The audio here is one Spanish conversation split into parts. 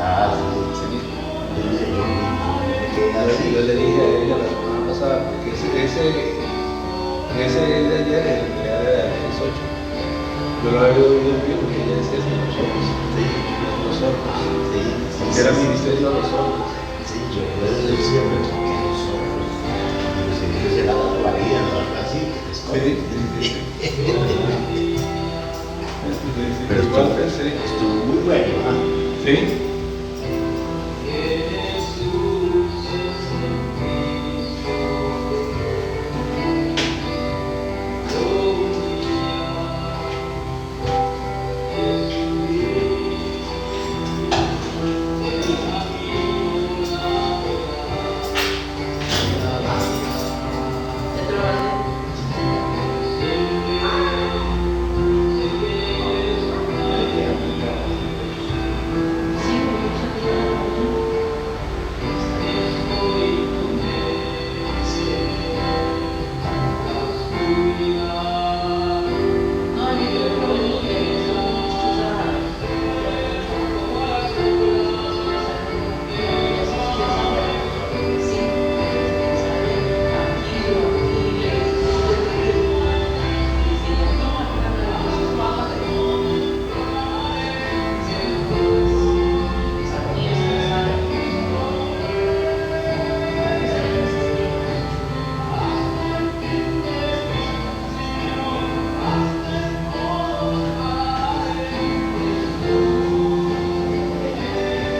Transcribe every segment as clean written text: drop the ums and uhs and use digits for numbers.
Ah, Sí. sí, Yo le dije a ella la semana pasada, porque ese de ayer, el de 18, yo lo había oído en vivo y ella decía eso, los ojos. sí, Los ojos. sí, Que era ministerio a los ojos. sí, yo puedo decir, pero ¿por qué los ojos? Pero si Dios se la tatuaría o algo así, que te esconde. Pero estuvo muy bueno, ¿ah? Sí.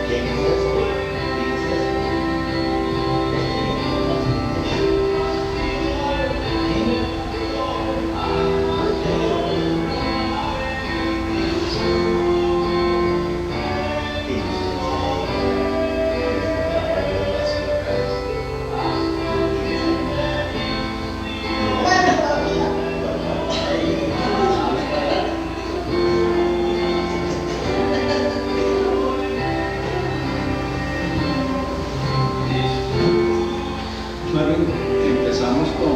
¿Quién es este? ¿Quién es este? Marvin, empezamos con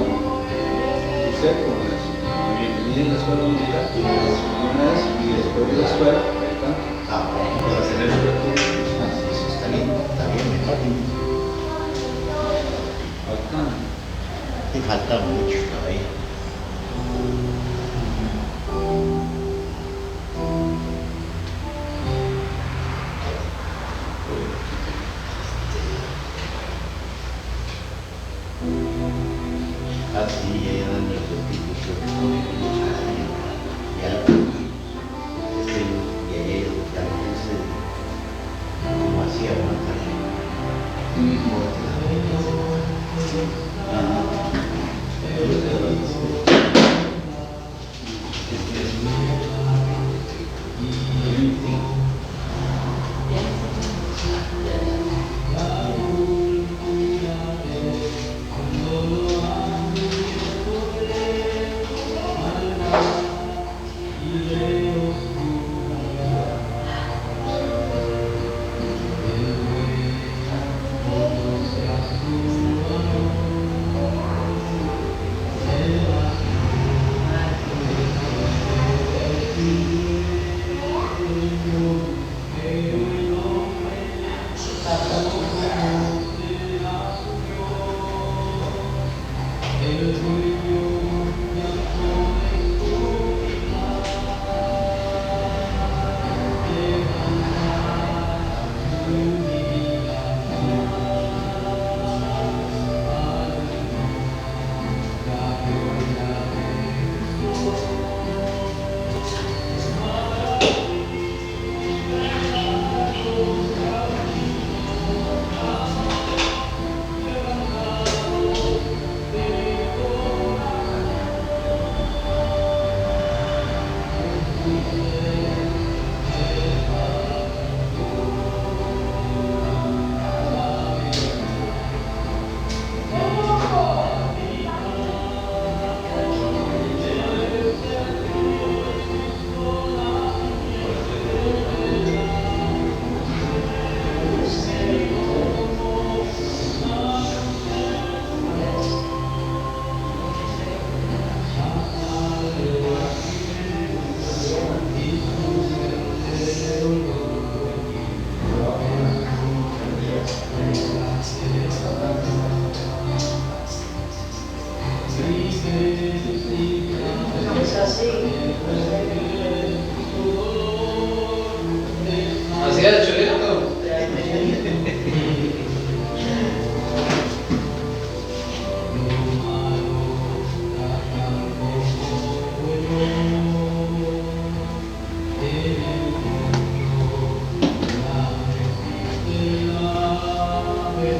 usted, con la bienvenida en la escuela dominical, una vez, y después de la escuela, ahí está. Ah, bueno, Para tener el recuerdo. eso está bien mejor. Faltan. Te falta mucho todavía. Así ya dan los espíritus y algo y ella también se como hacía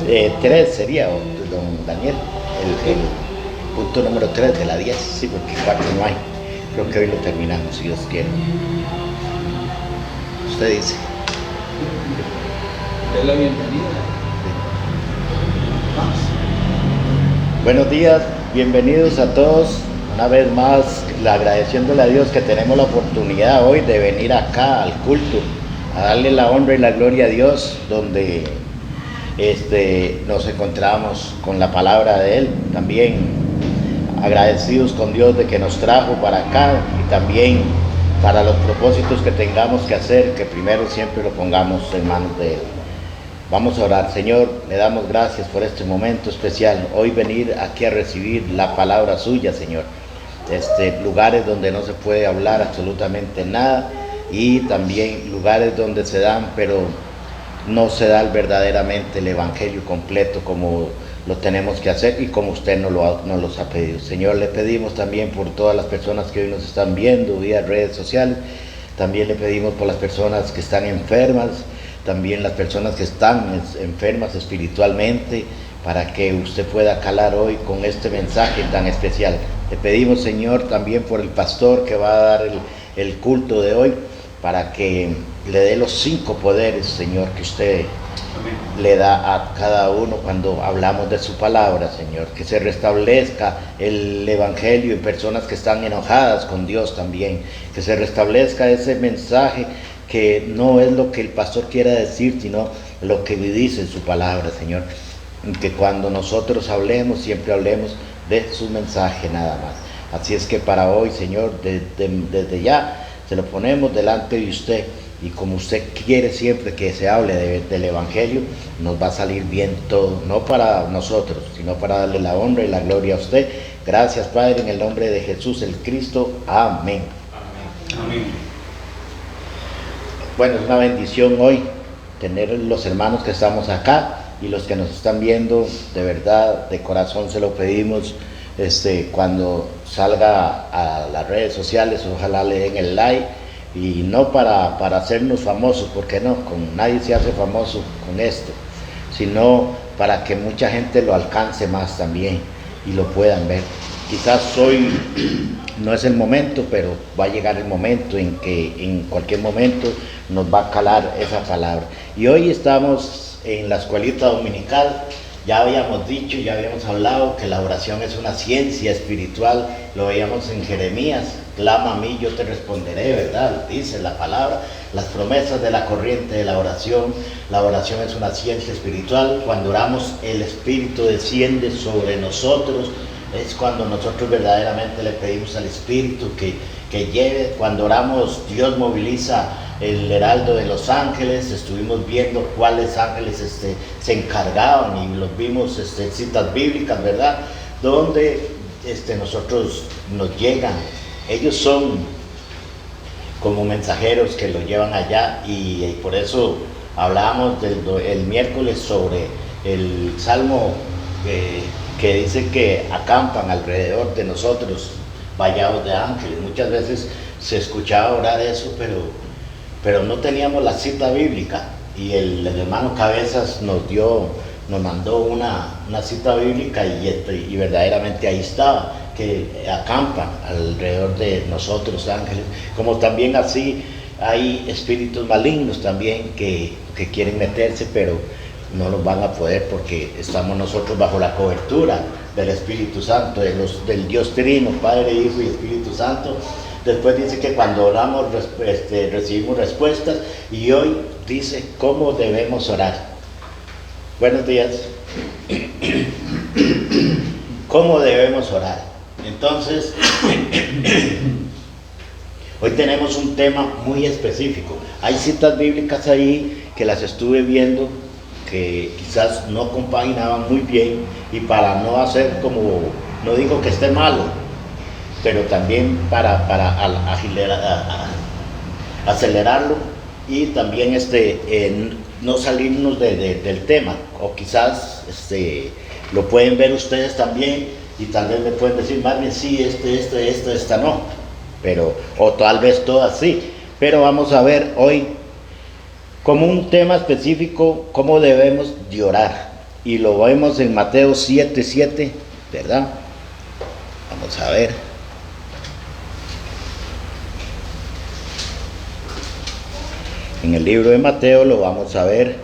3 sería, o don Daniel, el punto número 3 de la 10, sí, porque 4 no hay. Creo que hoy lo terminamos, si Dios quiere. Usted dice. Es la bienvenida. Buenos días, bienvenidos a todos. Una vez más, agradeciéndole a Dios que tenemos la oportunidad hoy de venir acá al culto, a darle la honra y la gloria a Dios, donde nos encontramos con la palabra de Él. También agradecidos con Dios de que nos trajo para acá y también para los propósitos que tengamos que hacer, que primero siempre lo pongamos en manos de Él. Vamos a orar. Señor, le damos gracias por este momento especial. Hoy venir aquí a recibir la palabra suya, Señor. Lugares donde no se puede hablar absolutamente nada y también lugares donde se dan, pero no se da verdaderamente el evangelio completo como lo tenemos que hacer y como usted nos los ha pedido. Señor, le pedimos también por todas las personas que hoy nos están viendo vía redes sociales. También le pedimos por las personas que están enfermas, también las personas que están enfermas espiritualmente, para que usted pueda calar hoy con este mensaje tan especial. Le pedimos, Señor, también por el pastor que va a dar el culto de hoy, para que le dé los 5 poderes, Señor, que usted le da a cada uno cuando hablamos de su palabra, Señor. Que se restablezca el evangelio en personas que están enojadas con Dios también. Que se restablezca ese mensaje que no es lo que el pastor quiera decir, sino lo que dice en su palabra, Señor. Que cuando nosotros hablemos, siempre hablemos de su mensaje nada más. Así es que para hoy, Señor, desde ya se lo ponemos delante de usted, y como usted quiere siempre que se hable del evangelio, nos va a salir bien todo, no para nosotros, sino para darle la honra y la gloria a usted. Gracias, Padre, en el nombre de Jesús el Cristo. Amén. Amén. Bueno, es una bendición hoy tener los hermanos que estamos acá y los que nos están viendo. De verdad, de corazón se lo pedimos. Cuando salga a las redes sociales, ojalá le den el like, y no para hacernos famosos, porque no, con nadie se hace famoso con esto, sino para que mucha gente lo alcance más también y lo puedan ver. Quizás hoy no es el momento, pero va a llegar el momento en que en cualquier momento nos va a calar esa palabra. Y hoy estamos en la escuelita dominical. Ya habíamos dicho, ya habíamos hablado que la oración es una ciencia espiritual. Lo veíamos en Jeremías: clama a mí, yo te responderé, ¿verdad? Dice la palabra, las promesas de la corriente de la oración. La oración es una ciencia espiritual. Cuando oramos, el Espíritu desciende sobre nosotros. Es cuando nosotros verdaderamente le pedimos al Espíritu que lleve. Cuando oramos, Dios moviliza el heraldo de los ángeles. Estuvimos viendo cuáles ángeles se encargaban, y los vimos en citas bíblicas, ¿verdad? Donde nosotros nos llegan. Ellos son como mensajeros que lo llevan allá, y por eso hablábamos el miércoles sobre el salmo que dice que acampan alrededor de nosotros vallados de ángeles. Muchas veces se escuchaba orar eso, pero no teníamos la cita bíblica, y el hermano Cabezas nos mandó una cita bíblica, y verdaderamente ahí estaba, que acampan alrededor de nosotros ángeles. Como también así hay espíritus malignos también que quieren meterse, pero no los van a poder, porque estamos nosotros bajo la cobertura del Espíritu Santo, del Dios Trino, Padre, Hijo y Espíritu Santo. Después dice que cuando oramos recibimos respuestas, y hoy dice cómo debemos orar. Buenos días. ¿Cómo debemos orar? Entonces, hoy tenemos un tema muy específico. Hay citas bíblicas ahí que las estuve viendo, que quizás no compaginaban muy bien, y para no hacer como, no digo que esté malo, pero también para acelerarlo, y también no salirnos del tema, o quizás lo pueden ver ustedes también, y tal vez me pueden decir, más bien sí, esta no, o tal vez todas sí, pero vamos a ver hoy como un tema específico cómo debemos de orar. y lo vemos en Mateo 7:7, ¿verdad? Vamos a ver. En el libro de Mateo lo vamos a ver.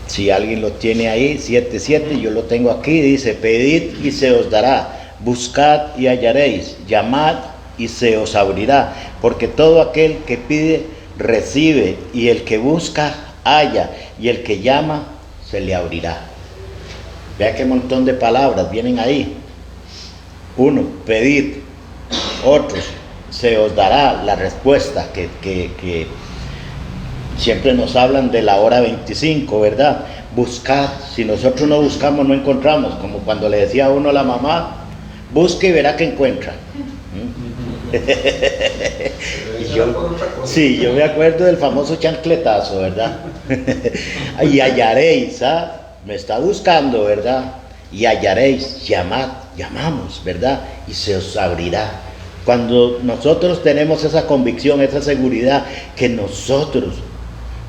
Si alguien lo tiene ahí, 7:7, yo lo tengo aquí, dice: pedid y se os dará, buscad y hallaréis, llamad y se os abrirá, porque todo aquel que pide, recibe, y el que busca, halla, y el que llama, se le abrirá. Vea qué montón de palabras vienen ahí. Uno, pedid. Otros, se os dará la respuesta, que siempre nos hablan de la hora 25, ¿verdad? Buscad. Si nosotros no buscamos, no encontramos. Como cuando le decía a uno a la mamá: busque y verá que encuentra. Y yo me acuerdo del famoso chancletazo, ¿verdad? Y hallaréis, me está buscando, ¿verdad? Y hallaréis, llamad, llamamos, ¿verdad? Y se os abrirá. Cuando nosotros tenemos esa convicción, esa seguridad, que nosotros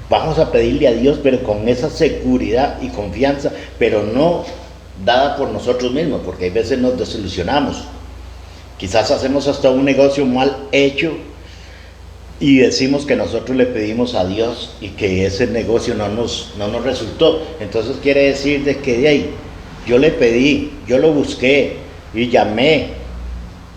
vamos a pedirle a Dios, pero con esa seguridad y confianza, pero no dada por nosotros mismos, porque a veces nos desilusionamos. Quizás hacemos hasta un negocio mal hecho y decimos que nosotros le pedimos a Dios y que ese negocio no nos resultó. Entonces quiere decir de que de ahí, yo le pedí, yo lo busqué y llamé,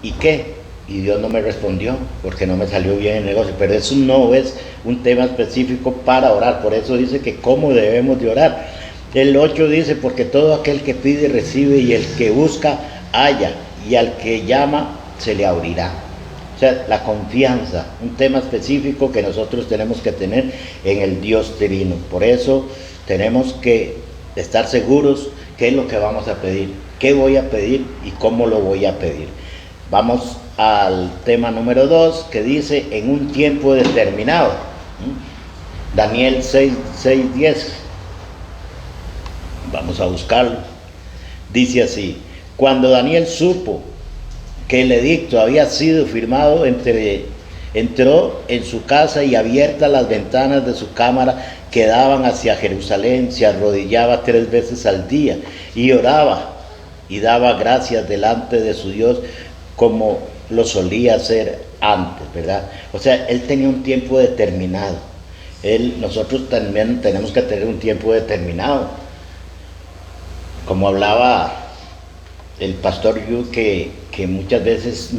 ¿y qué? Y Dios no me respondió porque no me salió bien el negocio. Pero eso no es un tema específico para orar. Por eso dice que cómo debemos de orar. El 8 dice: porque todo aquel que pide, recibe, y el que busca, halla, y al que llama, se le abrirá. O sea, la confianza, un tema específico que nosotros tenemos que tener en el Dios trino. Por eso tenemos que estar seguros qué es lo que vamos a pedir, qué voy a pedir y cómo lo voy a pedir. Vamos al tema número 2, que dice: en un tiempo determinado. Daniel 6:10. Vamos a buscarlo. Dice así: cuando Daniel supo que el edicto había sido firmado, entró en su casa, y abiertas las ventanas de su cámara que daban hacia Jerusalén, se arrodillaba 3 veces al día y oraba y daba gracias delante de su Dios, como lo solía hacer antes, ¿verdad? O sea, él tenía un tiempo determinado. Nosotros también tenemos que tener un tiempo determinado. Como hablaba el pastor Yu, que muchas veces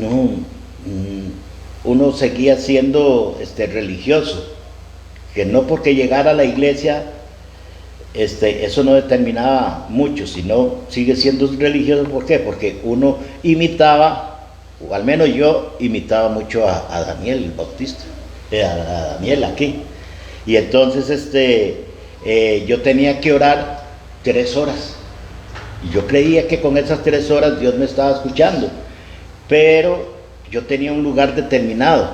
uno seguía siendo religioso, que no porque llegara a la iglesia eso no determinaba mucho, sino sigue siendo religioso. ¿Por qué? Porque uno imitaba, o al menos yo imitaba mucho a Daniel el Bautista, a Daniel aquí, y entonces yo tenía que orar 3 horas, y yo creía que con esas 3 horas Dios me estaba escuchando, pero yo tenía un lugar determinado,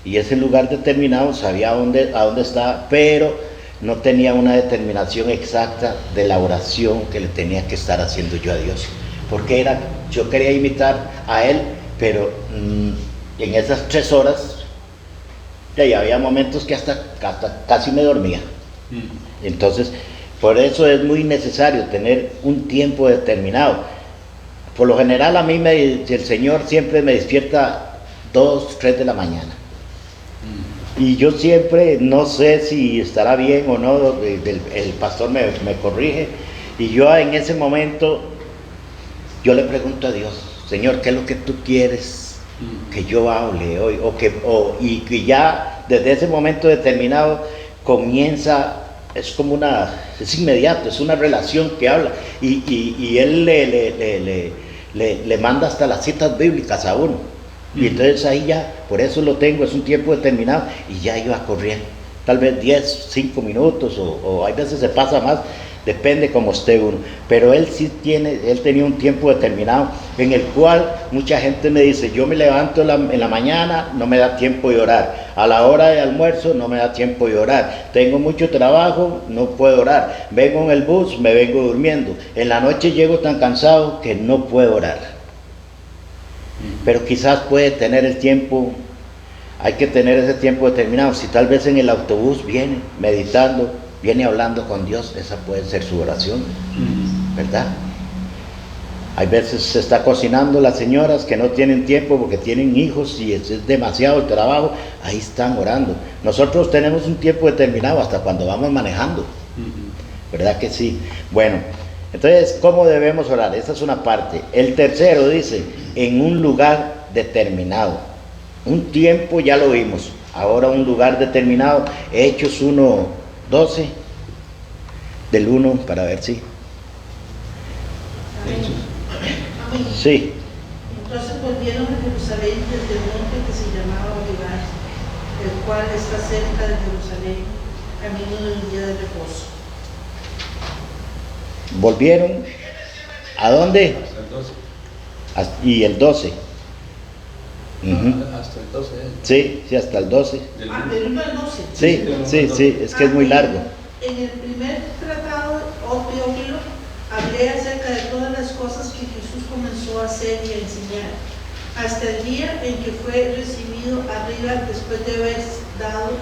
y ese lugar determinado sabía a dónde estaba, pero no tenía una determinación exacta de la oración que le tenía que estar haciendo yo a Dios, porque yo quería imitar a Él, pero en esas 3 horas ya había momentos que hasta casi me dormía. Entonces, por eso es muy necesario tener un tiempo determinado. Por lo general a mí el Señor siempre me despierta 2, 3 de la mañana. Y yo siempre, no sé si estará bien o no, el pastor me corrige, y yo en ese momento, yo le pregunto a Dios: Señor, ¿qué es lo que tú quieres que yo hable hoy? Y que ya desde ese momento determinado comienza, es inmediato, es una relación que habla, y Él le manda hasta las citas bíblicas a uno. Y entonces ahí ya, por eso lo tengo, es un tiempo determinado, y ya iba corriendo, tal vez 10, 5 minutos, o hay veces se pasa más, depende cómo esté uno, pero él tenía un tiempo determinado, en el cual mucha gente me dice: yo me levanto en la mañana, no me da tiempo de orar, a la hora de almuerzo no me da tiempo de orar, tengo mucho trabajo, no puedo orar, vengo en el bus, me vengo durmiendo, en la noche llego tan cansado que no puedo orar. Pero quizás puede tener el tiempo hay que tener ese tiempo determinado. Si tal vez en el autobús viene meditando, viene hablando con Dios, esa puede ser su oración, ¿verdad? Hay veces se está cocinando las señoras que no tienen tiempo porque tienen hijos y es demasiado el trabajo, ahí están orando. Nosotros tenemos un tiempo determinado hasta cuando vamos manejando, ¿verdad que sí? Bueno, entonces, ¿cómo debemos orar? Esa es una parte. El tercero dice, en un lugar determinado. Un tiempo ya lo vimos, ahora un lugar determinado. Hechos 1:12, del 1 para ver si. Amén. Sí. Entonces volvieron a Jerusalén desde el monte que se llamaba Olivar, el cual está cerca de Jerusalén, camino de un día de reposo. Volvieron. ¿A dónde? Hasta el 12. Y el 12. Hasta el 12. Sí, hasta el 12. Del 1 al 12. Sí, es que es muy largo. En el primer tratado, Teófilo, hablé acerca de todas las cosas que Jesús comenzó a hacer y a enseñar, hasta el día en que fue recibido arriba después de haber dado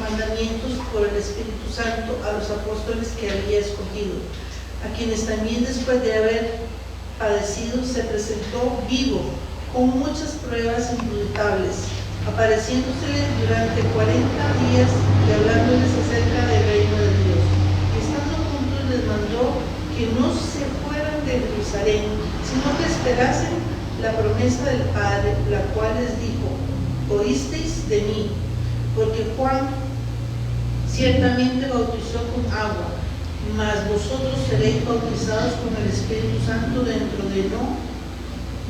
mandamientos por el Espíritu Santo a los apóstoles que había escogido, a quienes también después de haber padecido se presentó vivo, con muchas pruebas indubitables, apareciéndoseles durante 40 días y hablándoles acerca del reino de Dios. Y estando juntos les mandó que no se fueran de Jerusalén, sino que esperasen la promesa del Padre, la cual les dijo: oísteis de mí, porque Juan ciertamente bautizó con agua, mas vosotros seréis bautizados con el Espíritu Santo dentro de no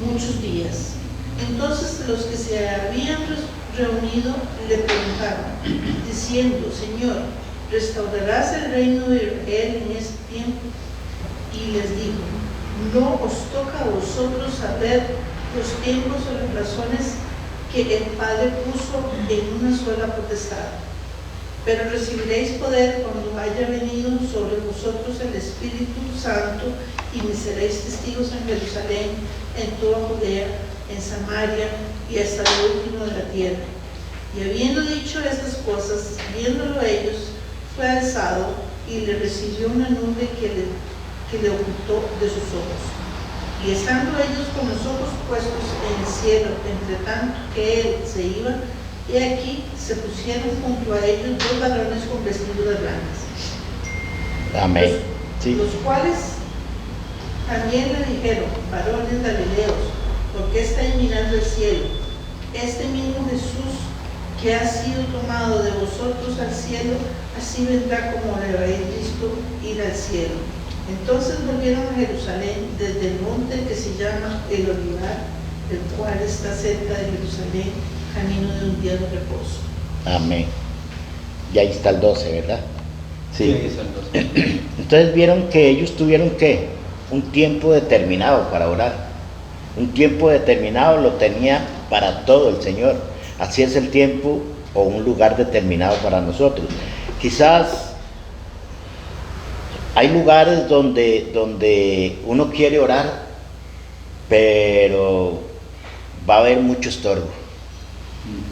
muchos días. Entonces los que se habían reunido le preguntaron, diciendo: Señor, ¿restaurarás el reino de Israel en este tiempo? Y les dijo: no os toca a vosotros saber los tiempos o las razones que el Padre puso en una sola potestad, pero recibiréis poder cuando haya venido sobre vosotros el Espíritu Santo, y me seréis testigos en Jerusalén, en toda Judea, en Samaria y hasta lo último de la tierra. Y habiendo dicho estas cosas, viéndolo ellos, fue alzado y le recibió una nube que le ocultó de sus ojos. Y estando ellos con los ojos puestos en el cielo, entre tanto que él se iba, y aquí se pusieron junto a ellos dos varones con vestiduras blancas. Amén. Sí. Los cuales también le dijeron: varones galileos, ¿por qué estáis mirando el cielo? Este mismo Jesús que ha sido tomado de vosotros al cielo, así vendrá como le habéis visto ir al cielo. Entonces volvieron a Jerusalén desde el monte que se llama el Olivar, el cual está cerca de Jerusalén, camino de un día de reposo. Amén. Y ahí está el 12, ¿verdad? Sí, ahí está el 12. Entonces vieron que ellos tuvieron que un tiempo determinado para orar. Un tiempo determinado lo tenía para todo el Señor. Así es el tiempo o un lugar determinado para nosotros. Quizás hay lugares donde uno quiere orar, pero va a haber mucho estorbo.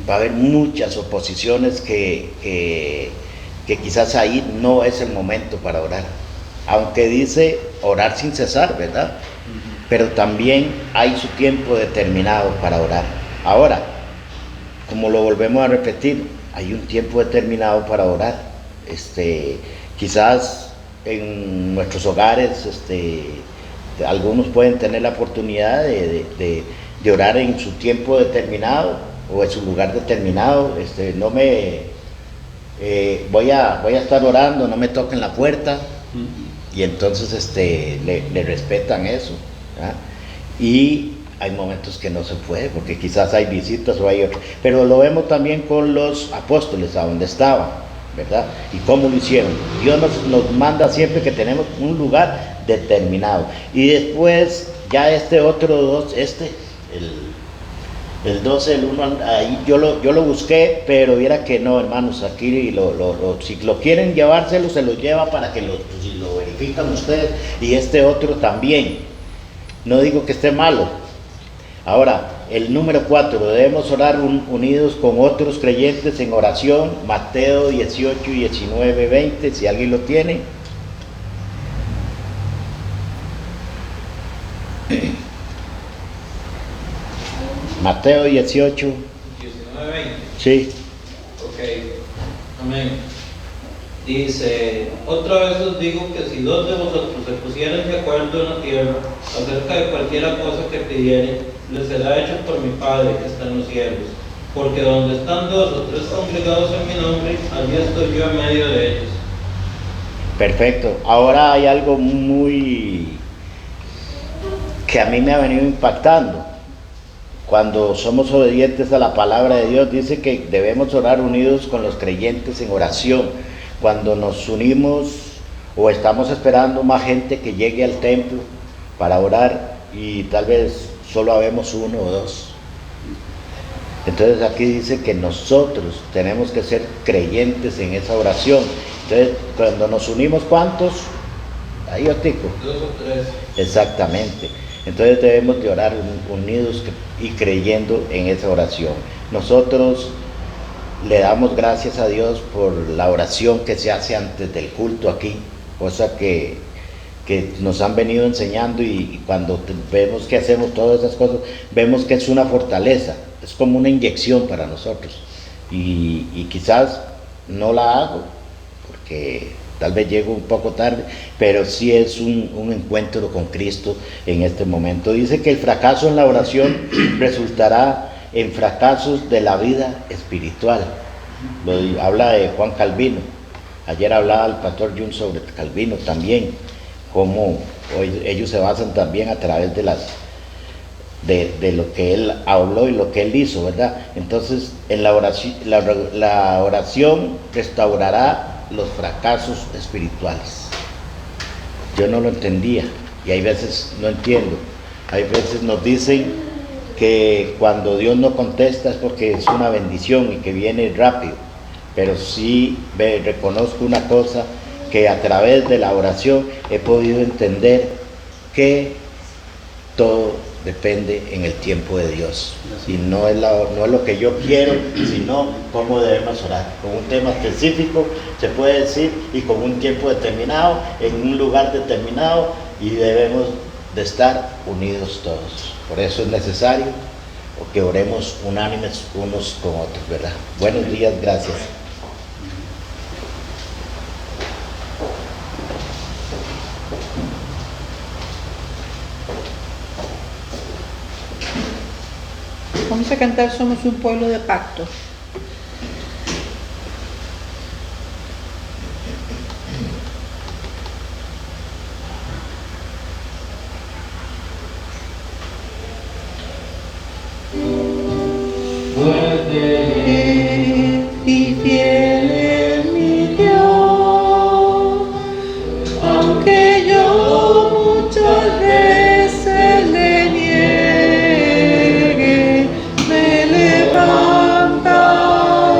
Va a haber muchas oposiciones que quizás ahí no es el momento para orar. Aunque dice orar sin cesar, ¿verdad? Pero también hay su tiempo determinado para orar. Ahora, como lo volvemos a repetir, hay un tiempo determinado para orar. Quizás en nuestros hogares, algunos pueden tener la oportunidad de orar en su tiempo determinado o en su lugar determinado. Voy a estar orando, no me toquen la puerta. Y entonces le respetan eso, ¿verdad? Y hay momentos que no se puede porque quizás hay visitas o hay otros, pero lo vemos también con los apóstoles a donde estaban, ¿verdad? Y cómo lo hicieron. Dios nos manda siempre que tenemos un lugar determinado. Y después ya otro dos, el 12, el 1, ahí yo lo busqué, pero viera que no, hermanos, aquí si lo quieren llevárselo, se lo lleva para que si lo verifican ustedes, y otro también. No digo que esté malo. Ahora, el número 4, debemos orar unidos con otros creyentes en oración, Mateo 18, 19, 20, si alguien lo tiene. Mateo 18. 19, 20. Sí. Ok. Amén. Dice, otra vez os digo que si dos de vosotros se pusieren de acuerdo en la tierra acerca de cualquiera cosa que pidieren, les será hecho por mi Padre que está en los cielos. Porque donde están dos o tres congregados en mi nombre, allí estoy yo en medio de ellos. Perfecto. Ahora hay algo muy que a mí me ha venido impactando. Cuando somos obedientes a la palabra de Dios, dice que debemos orar unidos con los creyentes en oración. Cuando nos unimos o estamos esperando más gente que llegue al templo para orar y tal vez solo habemos uno o dos. Entonces aquí dice que nosotros tenemos que ser creyentes en esa oración. Entonces cuando nos unimos, ¿cuántos? Ahí Otico. 2 o 3. Exactamente. Entonces debemos de orar unidos y creyendo en esa oración. Nosotros le damos gracias a Dios por la oración que se hace antes del culto aquí, cosa que nos han venido enseñando, y cuando vemos que hacemos todas esas cosas, vemos que es una fortaleza, es como una inyección para nosotros. Y quizás no la hago, porque tal vez llego un poco tarde, pero sí es un encuentro con Cristo en este momento. Dice que el fracaso en la oración resultará en fracasos de la vida espiritual. Habla de Juan Calvino. Ayer hablaba el pastor Jun sobre Calvino también, cómo ellos se basan también a través de lo que él habló y lo que él hizo, ¿verdad? Entonces, en la oración restaurará los fracasos espirituales. Yo no lo entendía y hay veces no entiendo. Hay veces nos dicen que cuando Dios no contesta es porque es una bendición y que viene rápido, pero sí reconozco una cosa, que a través de la oración he podido entender que todo depende en el tiempo de Dios, y no es lo que yo quiero, sino cómo debemos orar, con un tema específico se puede decir, y con un tiempo determinado, en un lugar determinado, y debemos de estar unidos todos. Por eso es necesario que oremos unánimes unos con otros, ¿verdad? Buenos días, gracias. Vamos a cantar Somos un pueblo de pacto. Y fiel es mi Dios, aunque yo muchas veces le niegue, me levanta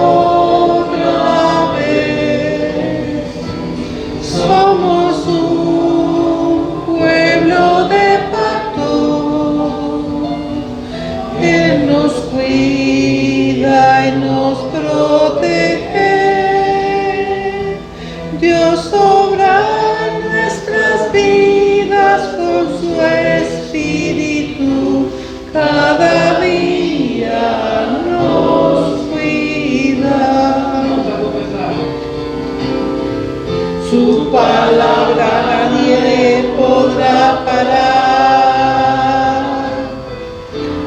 otra vez. Somos un pueblo de pacto, Él nos cuida y nos protege. Dios obra en nuestras vidas con su espíritu, cada día nos cuida. Su palabra nadie podrá parar,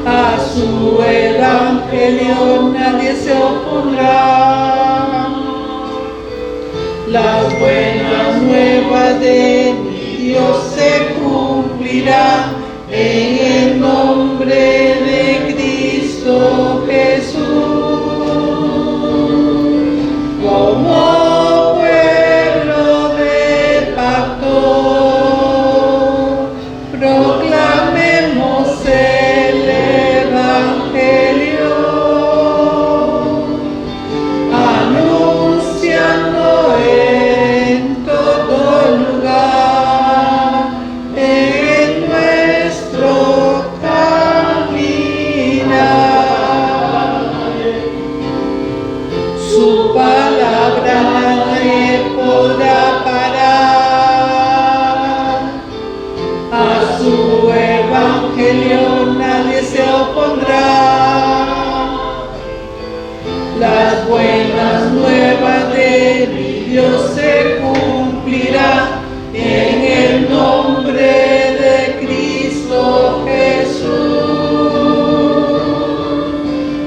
a su evangelio nadie se opondrá. Las buenas nuevas de Dios se cumplirá en el nombre de Cristo Jesús. Como pueblo de pacto, proclamemos el Evangelio, anunciando en todo lugar el nuevo Su palabra nadie podrá parar. A su evangelio nadie se opondrá. Las buenas nuevas de mi Dios se cumplirá en el nombre de Cristo Jesús.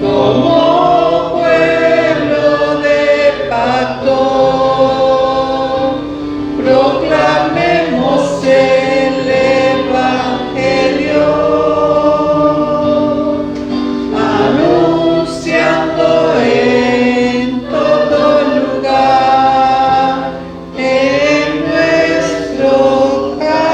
Como pueblo de pacto, proclamemos el Evangelio, anunciando en todo lugar en nuestro caminar.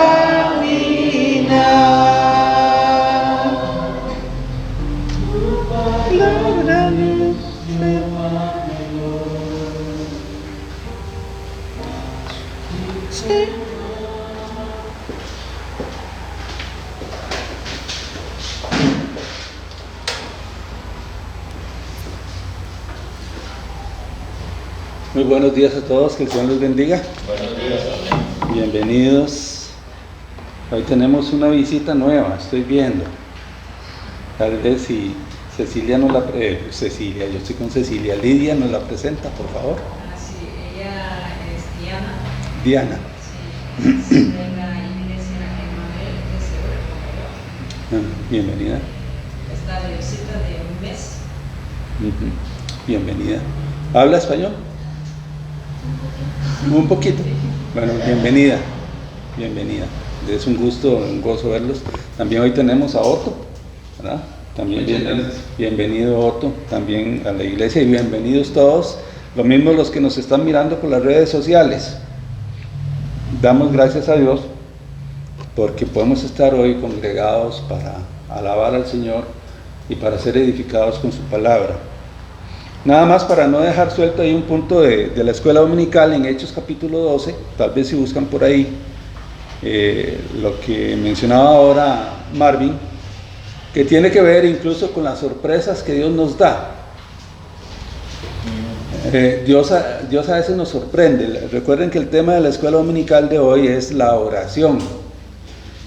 Sí. Muy buenos días a todos, que el Señor los bendiga. Buenos días. Bienvenidos. Hoy tenemos una visita nueva, estoy viendo. Tal vez si Cecilia nos la... Cecilia, yo estoy con Cecilia. Lidia nos la presenta, por favor. Sí, ella es Diana. Diana. Sí, de la iglesia Emanuel de Segura Nueva York. Bienvenida. Está de visita de un mes. Bienvenida. ¿Habla español? Un poquito. Bueno, bienvenida. Bienvenida. Es un gusto, un gozo verlos. También hoy tenemos a Otto, ¿verdad? También bienvenido Otto, también a la iglesia, y bienvenidos todos, lo mismo los que nos están mirando por las redes sociales. Damos gracias a Dios porque podemos estar hoy congregados para alabar al Señor y para ser edificados con su palabra. Nada más para no dejar suelto ahí un punto de la escuela dominical en Hechos capítulo 12, tal vez si buscan por ahí lo que mencionaba ahora Marvin, que tiene que ver incluso con las sorpresas que Dios nos da. Dios a veces nos sorprende. Recuerden que el tema de la escuela dominical de hoy es la oración.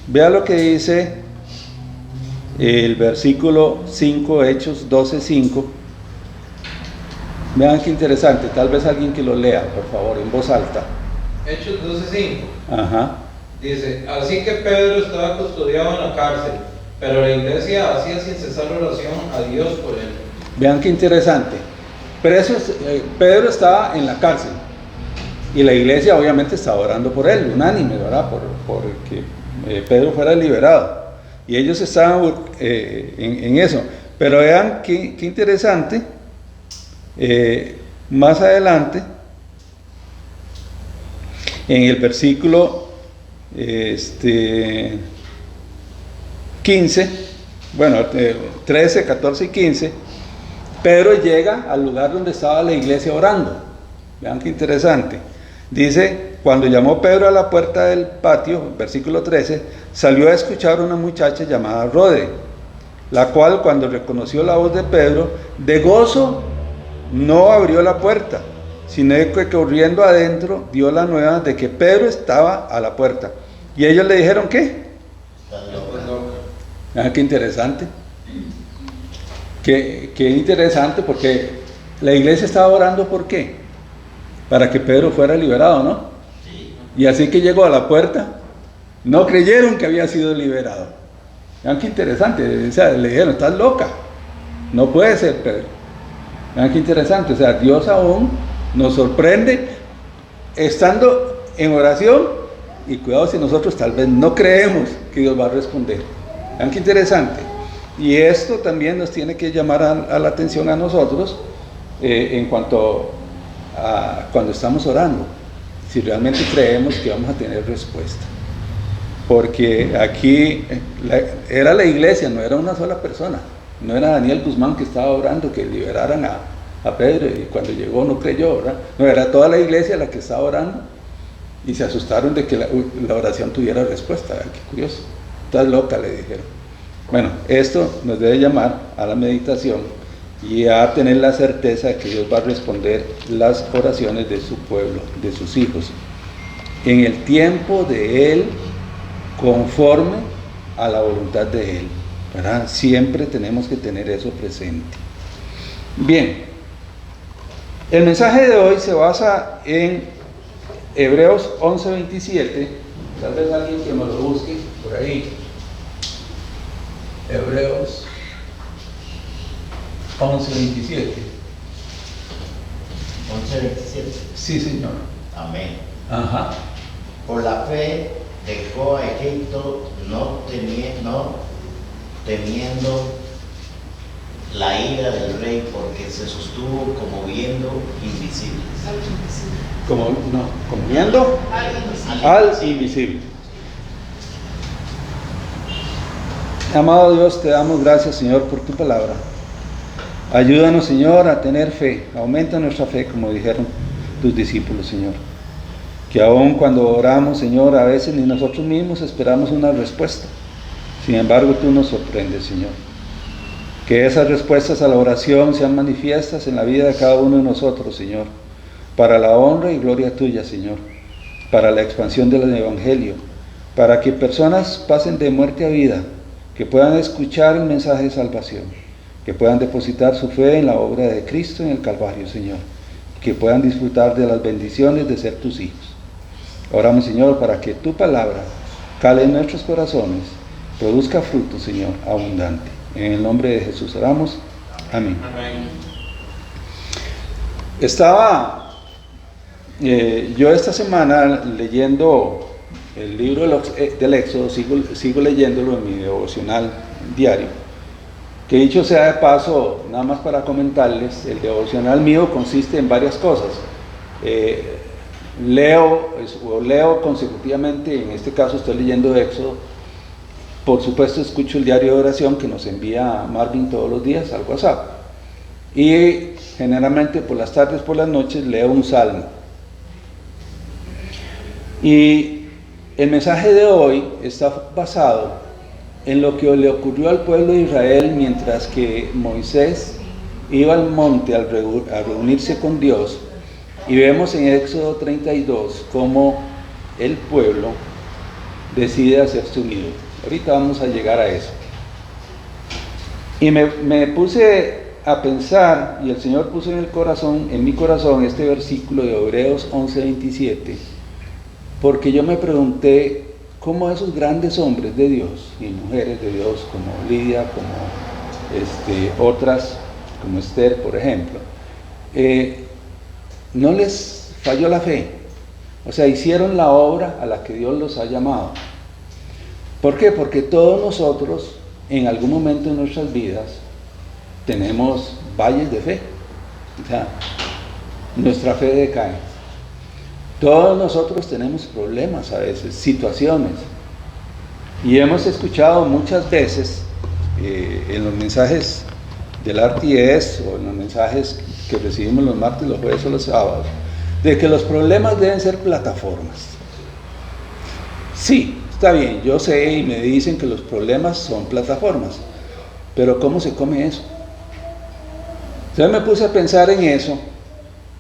Vea lo que dice el versículo 5, Hechos 12:5. Vean qué interesante, tal vez alguien que lo lea, por favor, en voz alta. Hechos 12:5. Ajá. Dice, así que Pedro estaba custodiado en la cárcel, pero la iglesia hacía sin cesar oración a Dios por él. Vean qué interesante. Pedro estaba en la cárcel y la iglesia obviamente estaba orando por él, unánime, ¿verdad? Por que Pedro fuera liberado. Y ellos estaban en eso. Pero vean qué interesante. Más adelante, en el versículo 15, bueno, 13, 14 y 15, Pedro llega al lugar donde estaba la iglesia orando. Vean qué interesante. Dice, cuando llamó Pedro a la puerta del patio, versículo 13, salió a escuchar a una muchacha llamada Rode, la cual cuando reconoció la voz de Pedro, de gozo no abrió la puerta, sino que corriendo adentro dio la nueva de que Pedro estaba a la puerta. Y ellos le dijeron, ¿qué? Ah, qué interesante. Qué interesante, porque la iglesia estaba orando, ¿por qué? Para que Pedro fuera liberado, ¿no? Y así que llegó a la puerta, no creyeron que había sido liberado. Vean qué interesante, o sea, le dijeron, estás loca, no puede ser, Pedro. Vean qué interesante, o sea, Dios aún nos sorprende estando en oración, y cuidado si nosotros tal vez no creemos que Dios va a responder. Vean qué interesante. Y esto también nos tiene que llamar a la atención a nosotros en cuanto a cuando estamos orando, si realmente creemos que vamos a tener respuesta. Porque aquí era la iglesia, no era una sola persona, no era Daniel Guzmán que estaba orando que liberaran a Pedro, y cuando llegó no creyó, ¿verdad? No, era toda la iglesia la que estaba orando, y se asustaron de que la oración tuviera respuesta. Qué curioso, estás loca, le dijeron. Bueno, esto nos debe llamar a la meditación y a tener la certeza de que Dios va a responder las oraciones de su pueblo, de sus hijos, en el tiempo de Él, conforme a la voluntad de Él, ¿verdad? Siempre tenemos que tener eso presente. Bien, el mensaje de hoy se basa en Hebreos 11:27, tal vez alguien que me lo busque por ahí. Hebreos 11:27. 11:27. Sí, señor. Amén. Ajá. Por la fe dejó a Egipto no temiendo la ira del rey, porque se sostuvo como viendo invisibles. Como viendo al invisible. Amado Dios, te damos gracias, Señor, por tu palabra. Ayúdanos, Señor, a tener fe. Aumenta nuestra fe, como dijeron tus discípulos, Señor. Que aun cuando oramos, Señor, a veces ni nosotros mismos esperamos una respuesta. Sin embargo, tú nos sorprendes, Señor. Que esas respuestas a la oración sean manifiestas en la vida de cada uno de nosotros, Señor, para la honra y gloria tuya, Señor, para la expansión del Evangelio, para que personas pasen de muerte a vida, que puedan escuchar el mensaje de salvación, que puedan depositar su fe en la obra de Cristo en el Calvario, Señor, que puedan disfrutar de las bendiciones de ser tus hijos. Oramos, Señor, para que tu palabra cale en nuestros corazones, produzca fruto, Señor, abundante. En el nombre de Jesús oramos. Amén. Amén. Estaba yo esta semana leyendo el libro del Éxodo, sigo leyéndolo en mi devocional diario, que dicho sea de paso, nada más para comentarles, el devocional mío consiste en varias cosas. Leo consecutivamente, en este caso estoy leyendo Éxodo. Por supuesto escucho el diario de oración que nos envía Marvin todos los días al WhatsApp, y generalmente por las tardes, por las noches leo un salmo. Y el mensaje de hoy está basado en lo que le ocurrió al pueblo de Israel mientras que Moisés iba al monte a reunirse con Dios, y vemos en Éxodo 32 cómo el pueblo decide hacerse un ídolo. Ahorita vamos a llegar a eso. Y me puse a pensar, y el Señor puso en mi corazón este versículo de Hebreos 11:27, porque yo me pregunté cómo esos grandes hombres de Dios y mujeres de Dios, como Lidia, como otras, como Esther, por ejemplo, no les falló la fe. O sea, hicieron la obra a la que Dios los ha llamado. ¿Por qué? Porque todos nosotros, en algún momento de nuestras vidas, tenemos valles de fe. O sea, nuestra fe decae. Todos nosotros tenemos problemas a veces, situaciones. Y hemos escuchado muchas veces en los mensajes del RTS o en los mensajes que recibimos los martes, los jueves o los sábados, de que los problemas deben ser plataformas. Sí, está bien, yo sé y me dicen que los problemas son plataformas, pero ¿cómo se come eso? Entonces me puse a pensar en eso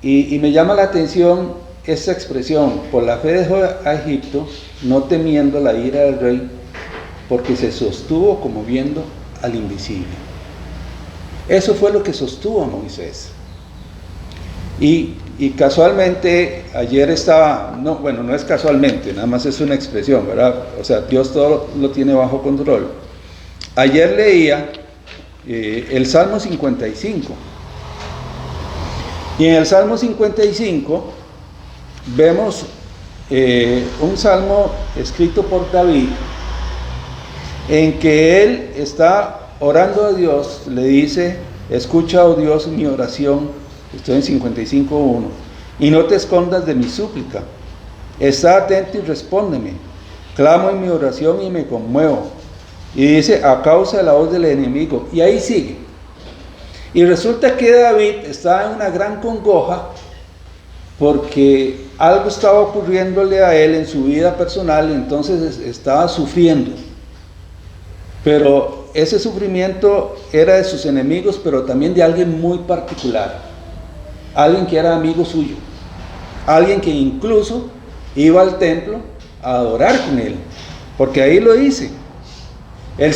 y me llama la atención esta expresión: por la fe dejó a Egipto, no temiendo la ira del rey, porque se sostuvo como viendo al invisible. Eso fue lo que sostuvo a Moisés. Y casualmente, ayer estaba, no es casualmente, nada más es una expresión, ¿verdad? O sea, Dios todo lo tiene bajo control. Ayer leía el Salmo 55. Y en el Salmo 55 vemos un salmo escrito por David, en que él está orando a Dios, le dice: escucha, oh Dios, mi oración. Estoy en 55:1. Y no te escondas de mi súplica. Está atento y respóndeme. Clamo en mi oración y me conmuevo. Y dice: a causa de la voz del enemigo. Y ahí sigue. Y resulta que David estaba en una gran congoja porque algo estaba ocurriéndole a él en su vida personal, entonces estaba sufriendo. Pero ese sufrimiento era de sus enemigos, pero también de alguien muy particular, alguien que era amigo suyo, alguien que incluso iba al templo a adorar con él, porque ahí lo dice. Él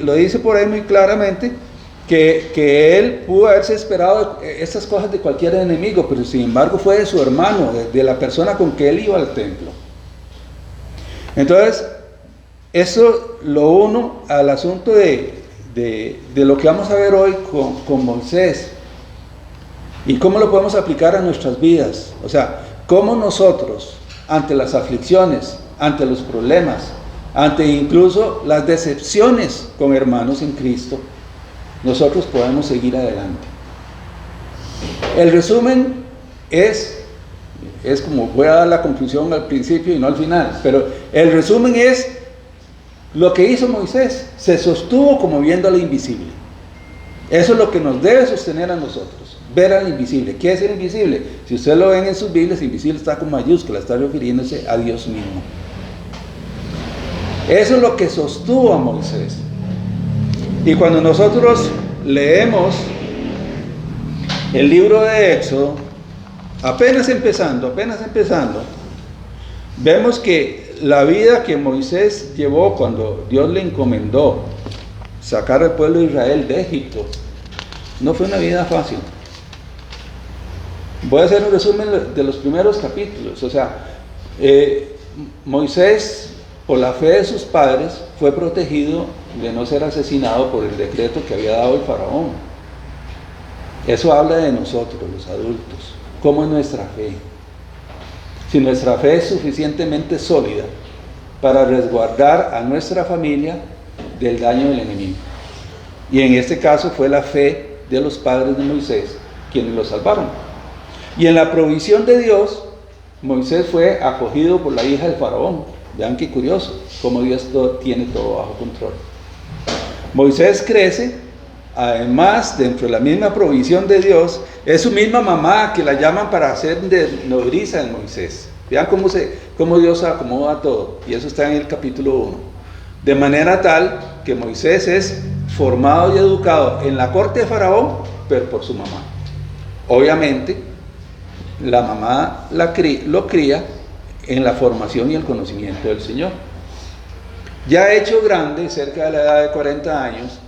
lo dice por ahí muy claramente, que él pudo haberse esperado esas cosas de cualquier enemigo, pero sin embargo fue de su hermano, de la persona con que él iba al templo. Entonces, eso lo uno al asunto de lo que vamos a ver hoy con Moisés, y cómo lo podemos aplicar a nuestras vidas. O sea, cómo nosotros, ante las aflicciones, ante los problemas, ante incluso las decepciones con hermanos en Cristo, nosotros podemos seguir adelante. El resumen es como, voy a dar la conclusión al principio y no al final, pero el resumen es lo que hizo Moisés. Se sostuvo como viendo al invisible. Eso es lo que nos debe sostener a nosotros, ver al invisible. ¿Qué es el invisible? Si ustedes lo ven en sus Biblias, invisible está con mayúscula, está refiriéndose a Dios mismo. Eso es lo que sostuvo a Moisés. Y cuando nosotros leemos el libro de Éxodo, apenas empezando, vemos que la vida que Moisés llevó cuando Dios le encomendó sacar al pueblo de Israel de Egipto, no fue una vida fácil. Voy a hacer un resumen de los primeros capítulos. O sea, Moisés, por la fe de sus padres, fue protegido de no ser asesinado por el decreto que había dado el faraón. Eso habla de nosotros, los adultos. ¿Cómo es nuestra fe? Si nuestra fe es suficientemente sólida para resguardar a nuestra familia del daño del enemigo. Y en este caso fue la fe de los padres de Moisés quienes lo salvaron. Y en la provisión de Dios, Moisés fue acogido por la hija del faraón. Vean qué curioso, cómo Dios tiene todo bajo control. Moisés crece, además, dentro de la misma provisión de Dios, es su misma mamá que la llaman para hacer de nodriza de Moisés. Vean cómo Dios acomoda todo, y eso está en el capítulo 1. De manera tal que Moisés es formado y educado en la corte de Faraón, pero por su mamá. Obviamente, la mamá lo cría en la formación y el conocimiento del Señor. Ya hecho grande, cerca de la edad de 40 años,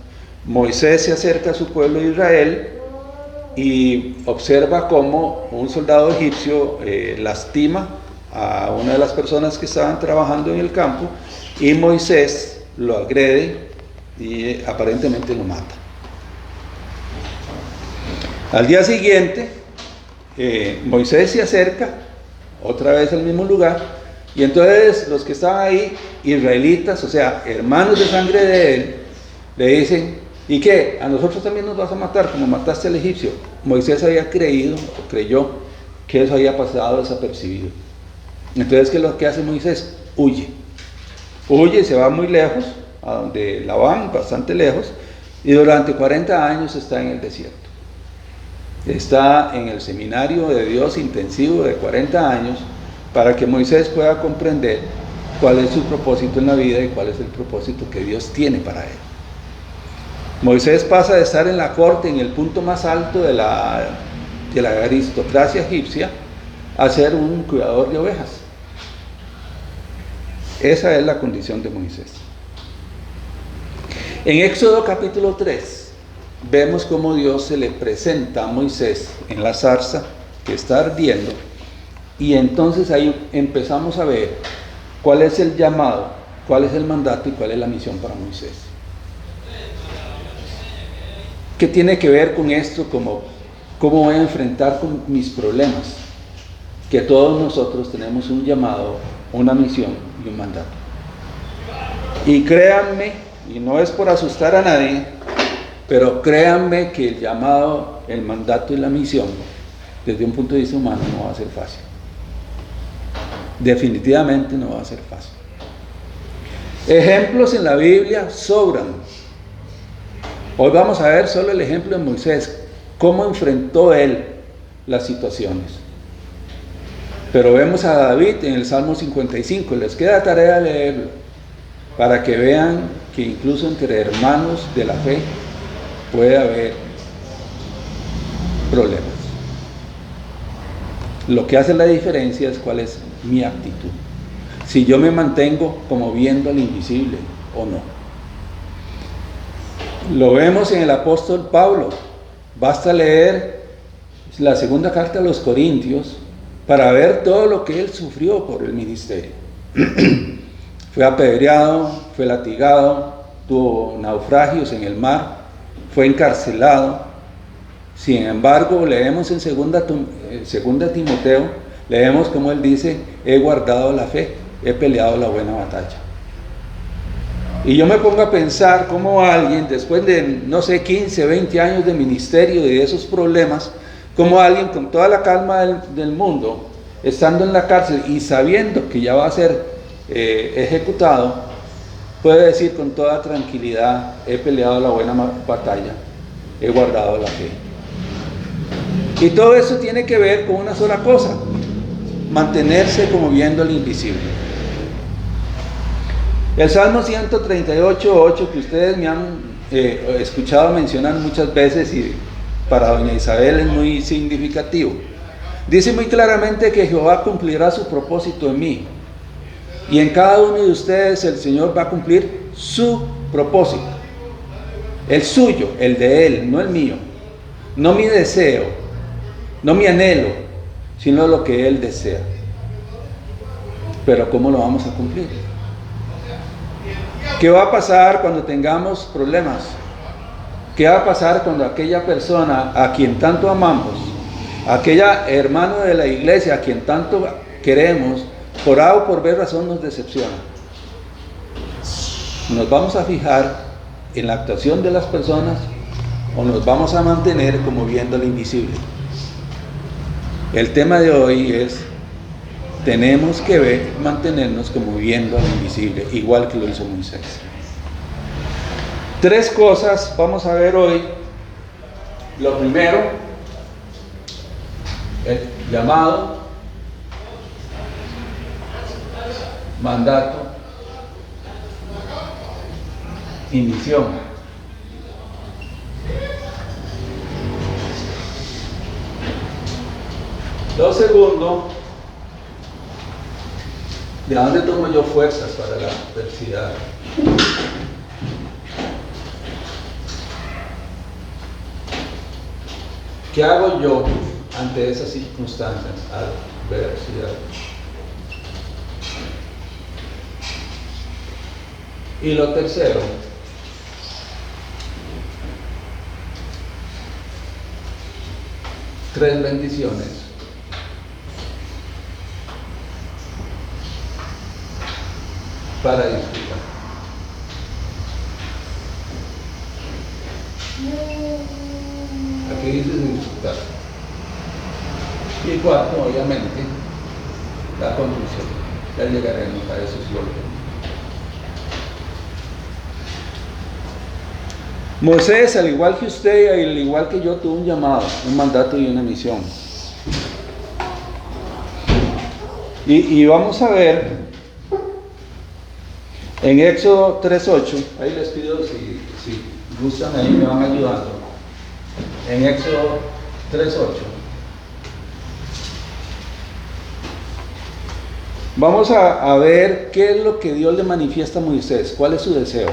Moisés se acerca a su pueblo de Israel y observa cómo un soldado egipcio lastima a una de las personas que estaban trabajando en el campo, y Moisés lo agrede y aparentemente lo mata. Al día siguiente, Moisés se acerca otra vez al mismo lugar, y entonces los que estaban ahí, israelitas, o sea, hermanos de sangre de él, le dicen: ¿y qué? ¿A nosotros también nos vas a matar como mataste al egipcio? Moisés había creyó que eso había pasado desapercibido. Entonces, ¿qué es lo que hace Moisés? Huye, se va muy lejos, a donde Labán, bastante lejos, y durante 40 años está en el desierto. Está en el seminario de Dios intensivo de 40 años, para que Moisés pueda comprender cuál es su propósito en la vida y cuál es el propósito que Dios tiene para él. Moisés pasa de estar en la corte, en el punto más alto de la aristocracia egipcia, a ser un cuidador de ovejas. Esa es la condición de Moisés. En Éxodo capítulo 3, vemos cómo Dios se le presenta a Moisés en la zarza que está ardiendo, y entonces ahí empezamos a ver cuál es el llamado, cuál es el mandato y cuál es la misión para Moisés. ¿Qué tiene que ver con esto? ¿Cómo voy a enfrentar con mis problemas? Que todos nosotros tenemos un llamado, una misión y un mandato. Y créanme, y no es por asustar a nadie, pero créanme que el llamado, el mandato y la misión, desde un punto de vista humano, no va a ser fácil. Definitivamente no va a ser fácil. Ejemplos en la Biblia sobran. Hoy vamos a ver solo el ejemplo de Moisés, cómo enfrentó él las situaciones. Pero vemos a David en el Salmo 55, les queda tarea leerlo, para que vean que incluso entre hermanos de la fe puede haber problemas. Lo que hace la diferencia es cuál es mi actitud. Si yo me mantengo como viendo al invisible o no. Lo vemos en el apóstol Pablo. Basta leer la segunda carta a los Corintios para ver todo lo que él sufrió por el ministerio. Fue apedreado, fue latigado, tuvo naufragios en el mar, fue encarcelado. Sin embargo, leemos en segunda Timoteo, leemos como él dice: he guardado la fe, he peleado la buena batalla. Y yo me pongo a pensar cómo alguien, después de, no sé, 15, 20 años de ministerio y de esos problemas, cómo alguien con toda la calma del mundo, estando en la cárcel y sabiendo que ya va a ser ejecutado, puede decir con toda tranquilidad: he peleado la buena batalla, he guardado la fe. Y todo eso tiene que ver con una sola cosa: mantenerse como viendo al invisible. El Salmo 138:8, que ustedes me han escuchado mencionar muchas veces y para doña Isabel es muy significativo, dice muy claramente que Jehová cumplirá su propósito en mí, y en cada uno de ustedes el Señor va a cumplir su propósito, el suyo, el de Él, no el mío, no mi deseo, no mi anhelo, sino lo que Él desea. Pero ¿cómo lo vamos a cumplir? ¿Qué va a pasar cuando tengamos problemas? ¿Qué va a pasar cuando aquella persona a quien tanto amamos, aquella hermano de la iglesia a quien tanto queremos, por A o por B razón nos decepciona? ¿Nos vamos a fijar en la actuación de las personas o nos vamos a mantener como viendo lo invisible? El tema de hoy es: tenemos que mantenernos como viendo al invisible, igual que lo hizo Moisés. 3 cosas vamos a ver hoy. Lo primero, el llamado, mandato y misión. Lo segundo, ¿de dónde tomo yo fuerzas para la adversidad? ¿Qué hago yo ante esas circunstancias, adversidad? Y lo tercero, tres bendiciones para disfrutar. Aquí dice disfrutar. Y cuarto, obviamente, la conclusión. Ya llegaremos a esos golpes. Moisés, al igual que usted y al igual que yo, tuvo un llamado, un mandato y una misión. Y vamos a ver en Éxodo 3:8, ahí les pido si gustan, ahí me van ayudando. En Éxodo 3:8. Vamos a ver qué es lo que Dios le manifiesta a Moisés, cuál es su deseo.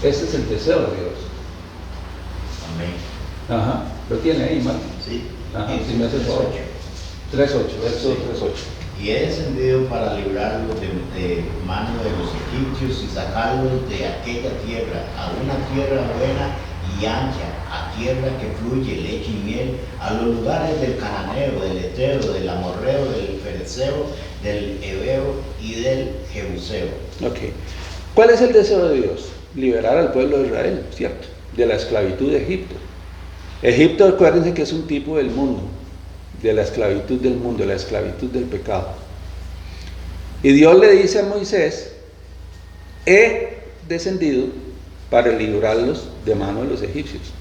Ese es el deseo de Dios. Amén. Ajá, lo tiene ahí, Marco. Sí. Ajá, si me hace el favor. 3:8, Éxodo 3:8. Y he descendido para librarlos de mano de los egipcios y sacarlos de aquella tierra a una tierra buena y ancha, a tierra que fluye leche y miel, a los lugares del cananeo, del eteo, del amorreo, del fereceo, del heveo y del jebuseo. Ok. ¿Cuál es el deseo de Dios? Liberar al pueblo de Israel, ¿cierto? De la esclavitud de Egipto. Egipto, acuérdense que es un tipo del mundo, de la esclavitud del mundo, de la esclavitud del pecado. Y Dios le dice a Moisés: he descendido para librarlos de mano de los egipcios.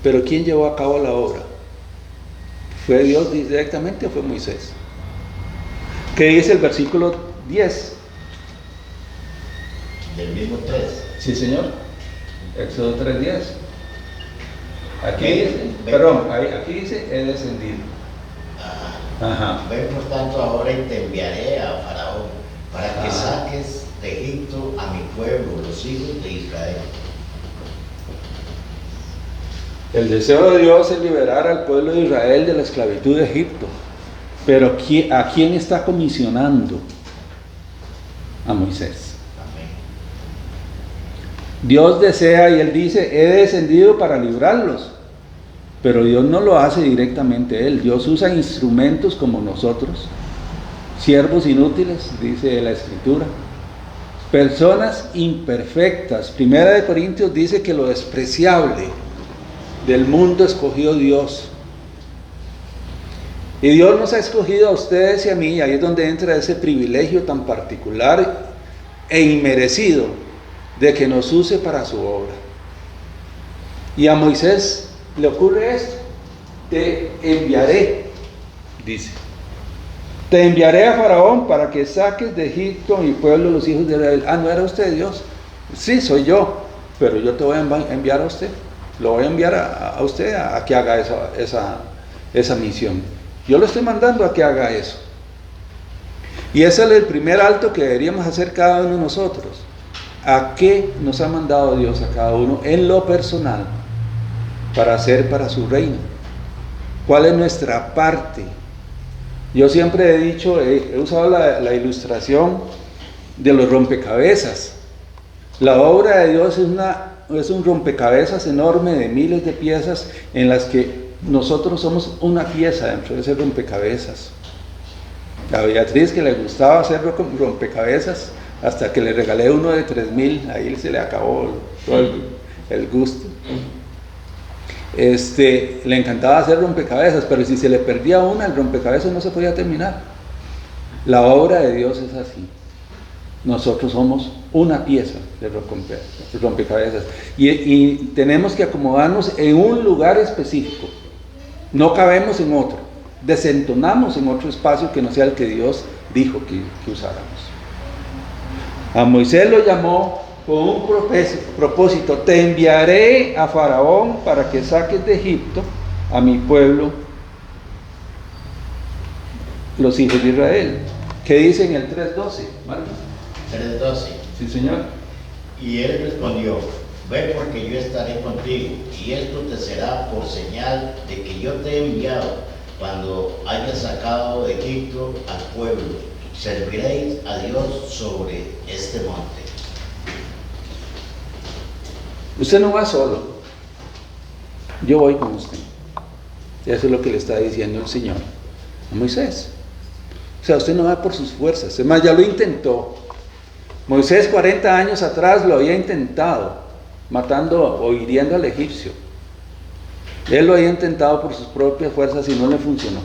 Pero ¿quién llevó a cabo la obra? ¿Fue Dios directamente o fue Moisés? ¿Qué dice el versículo 10? Del mismo 3. Sí, señor. Éxodo 3:10. Aquí Ven, dice, ven. perdón, aquí dice, he descendido. Ajá. Ven por tanto ahora y te enviaré a Faraón para que Ajá. saques de Egipto a mi pueblo, los hijos de Israel. El deseo de Dios es liberar al pueblo de Israel de la esclavitud de Egipto. Pero ¿a quién está comisionando? A Moisés. Amén. Dios desea y Él dice, he descendido para librarlos. Pero Dios no lo hace directamente Él. Dios usa instrumentos como nosotros. Siervos inútiles, dice la Escritura. Personas imperfectas. Primera de Corintios dice que lo despreciable del mundo escogió Dios. Y Dios nos ha escogido a ustedes y a mí, ahí es donde entra ese privilegio tan particular e inmerecido de que nos use para su obra. Y a Moisés le ocurre esto: te enviaré, dice. Te enviaré a Faraón para que saques de Egipto a mi pueblo, los hijos de Israel. Ah, ¿no era usted Dios? Sí, soy yo, pero yo te voy a enviar a usted. Lo voy a enviar a usted a que haga esa misión. Yo lo estoy mandando a que haga eso. Y ese es el primer alto que deberíamos hacer cada uno de nosotros. ¿A qué nos ha mandado Dios a cada uno en lo personal para hacer para su reino? ¿Cuál es nuestra parte? Yo siempre he dicho, he usado la ilustración de los rompecabezas. La obra de Dios es un rompecabezas enorme de miles de piezas en las que nosotros somos una pieza dentro de ese rompecabezas. A Beatriz, que le gustaba hacer rompecabezas, hasta que le regalé uno de 3,000, ahí se le acabó todo el gusto. Le encantaba hacer rompecabezas, pero si se le perdía una, el rompecabezas no se podía terminar. La obra de Dios es así. Nosotros somos una pieza de rompecabezas y tenemos que acomodarnos en un lugar específico. No cabemos en otro, desentonamos en otro espacio que no sea el que Dios dijo que usáramos. A Moisés lo llamó con un propósito: te enviaré a Faraón para que saques de Egipto a mi pueblo, los hijos de Israel. ¿Qué dice en el 3:12? ¿Vale? 3:12. Sí, señor. Y él respondió: ve, porque yo estaré contigo, y esto te será por señal de que yo te he enviado. Cuando hayas sacado de Egipto al pueblo, serviréis a Dios sobre este monte. Usted no va solo, yo voy con usted. Eso es lo que le está diciendo el Señor a Moisés. O sea, usted no va por sus fuerzas. Es más, ya lo intentó. Moisés 40 años atrás lo había intentado, matando o hiriendo al egipcio. Él lo había intentado por sus propias fuerzas y no le funcionó.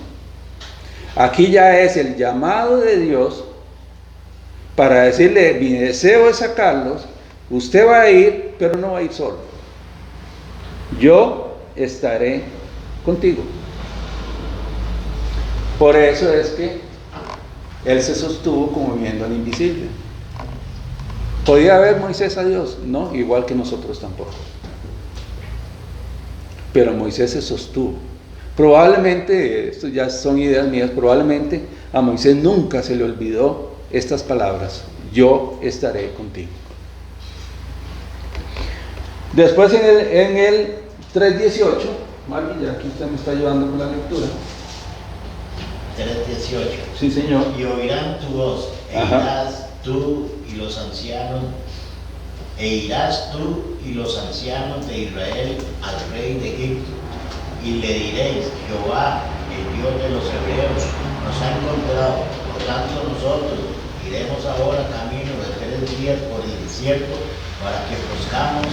Aquí ya es el llamado de Dios para decirle: mi deseo es sacarlos, usted va a ir, pero no va a ir solo. Yo estaré contigo. Por eso es que él se sostuvo como viendo al invisible. ¿Podía ver Moisés a Dios? No, igual que nosotros tampoco. Pero Moisés se sostuvo. Probablemente, esto ya son ideas mías, probablemente a Moisés nunca se le olvidó estas palabras: yo estaré contigo. Después en el 3:18, Marvin, ya aquí usted me está ayudando con la lectura. 3:18. Sí, señor. Y oirán tu voz, irás tú y los ancianos, irás tú y los ancianos de Israel al rey de Egipto, y le diréis: Jehová, el Dios de los hebreos, nos ha encontrado. Por tanto, nosotros iremos ahora camino de 3 días por el desierto para que ofrezcamos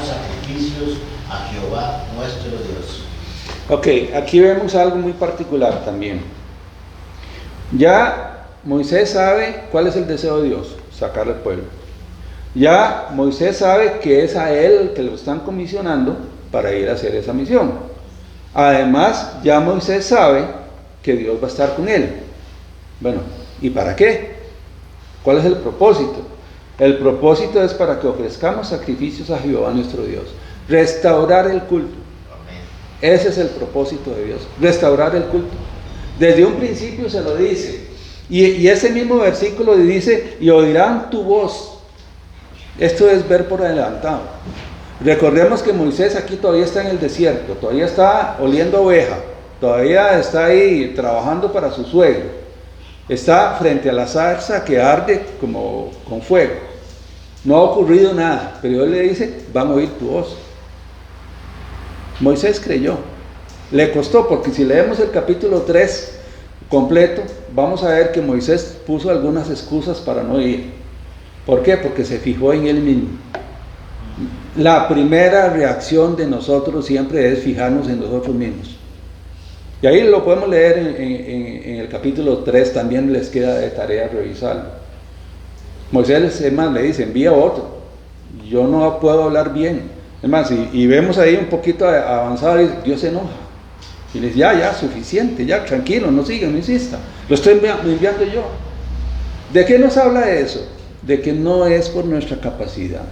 sacrificios a Jehová nuestro Dios. Ok, aquí vemos algo muy particular también. Ya Moisés sabe cuál es el deseo de Dios: sacar al pueblo. Ya Moisés sabe que es a él que lo están comisionando para ir a hacer esa misión. Además, ya Moisés sabe que Dios va a estar con él. Bueno, ¿y para qué? ¿Cuál es el propósito? El propósito es para que ofrezcamos sacrificios a Jehová nuestro Dios. Restaurar el culto. Ese es el propósito de Dios, restaurar el culto. Desde un principio se lo dice. Y ese mismo versículo dice, y oirán tu voz. Esto es ver por adelantado. Recordemos que Moisés aquí todavía está en el desierto, todavía está oliendo oveja, todavía está ahí trabajando para su suegro. Está frente a la zarza que arde como con fuego. No ha ocurrido nada, pero Dios le dice, van a oír tu voz. Moisés creyó. Le costó, porque si leemos el capítulo 3 completo, vamos a ver que Moisés puso algunas excusas para no ir. ¿Por qué? Porque se fijó en él mismo. La primera reacción de nosotros siempre es fijarnos en nosotros mismos. Y ahí lo podemos leer en el capítulo 3, también les queda de tarea revisarlo. Moisés, es más, le dice, envía otro. Yo no puedo hablar bien. Es más, y vemos ahí un poquito avanzado, y Dios se enoja. Y le dice, ya, suficiente, ya, tranquilo, no siga, no insista. Lo estoy enviando yo. ¿De qué nos habla eso? De que no es por nuestra capacidad.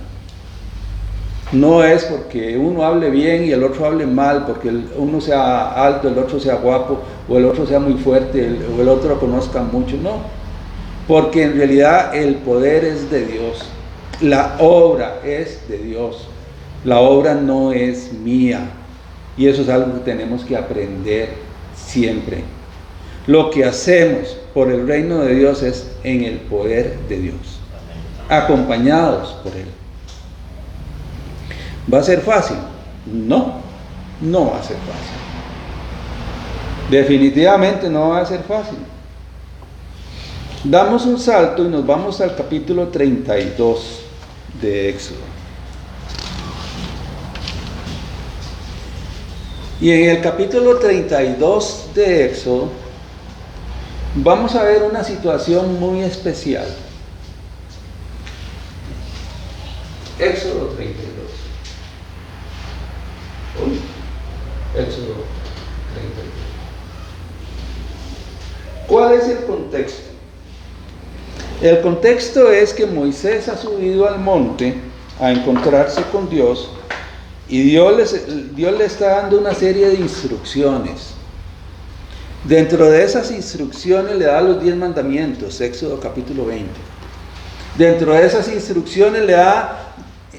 No es porque uno hable bien y el otro hable mal, porque uno sea alto, el otro sea guapo, o el otro sea muy fuerte, o el otro lo conozca mucho, no. Porque en realidad el poder es de Dios, la obra es de Dios, la obra no es mía, y eso es algo que tenemos que aprender siempre. Lo que hacemos por el reino de Dios es en el poder de Dios, acompañados por Él. ¿Va a ser fácil? No, no va a ser fácil. Definitivamente no va a ser fácil. Damos un salto y nos vamos al capítulo 32 de Éxodo. Y en el capítulo 32 de Éxodo vamos a ver una situación muy especial. Éxodo 32. Éxodo 32. ¿Cuál es el contexto? El contexto es que Moisés ha subido al monte a encontrarse con Dios y Dios le está dando una serie de instrucciones. Dentro de esas instrucciones le da los 10 mandamientos, Éxodo capítulo 20. Dentro de esas instrucciones le da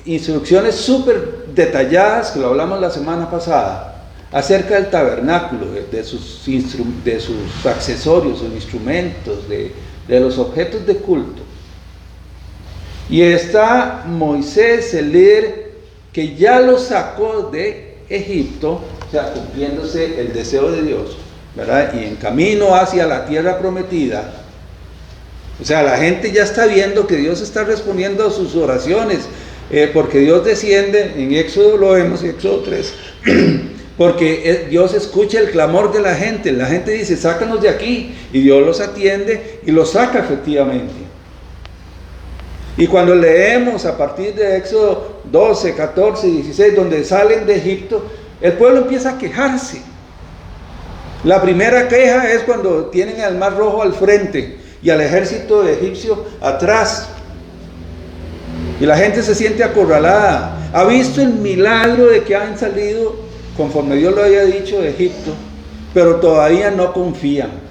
instrucciones súper detalladas, que lo hablamos la semana pasada, acerca del tabernáculo, de sus accesorios, sus instrumentos, de los objetos de culto. Y está Moisés, el líder, que ya lo sacó de Egipto, o sea, cumpliéndose el deseo de Dios, ¿verdad? Y en camino hacia la tierra prometida. O sea, la gente ya está viendo que Dios está respondiendo a sus oraciones, porque Dios desciende, en Éxodo lo vemos, en Éxodo 3, porque Dios escucha el clamor de la gente dice, sácanos de aquí, y Dios los atiende y los saca efectivamente. Y cuando leemos a partir de Éxodo 12, 14, 16, donde salen de Egipto, el pueblo empieza a quejarse. La primera queja es cuando tienen al Mar Rojo al frente y al ejército egipcio atrás. Y la gente se siente acorralada. Ha visto el milagro de que han salido, conforme Dios lo había dicho, de Egipto, pero todavía no confían.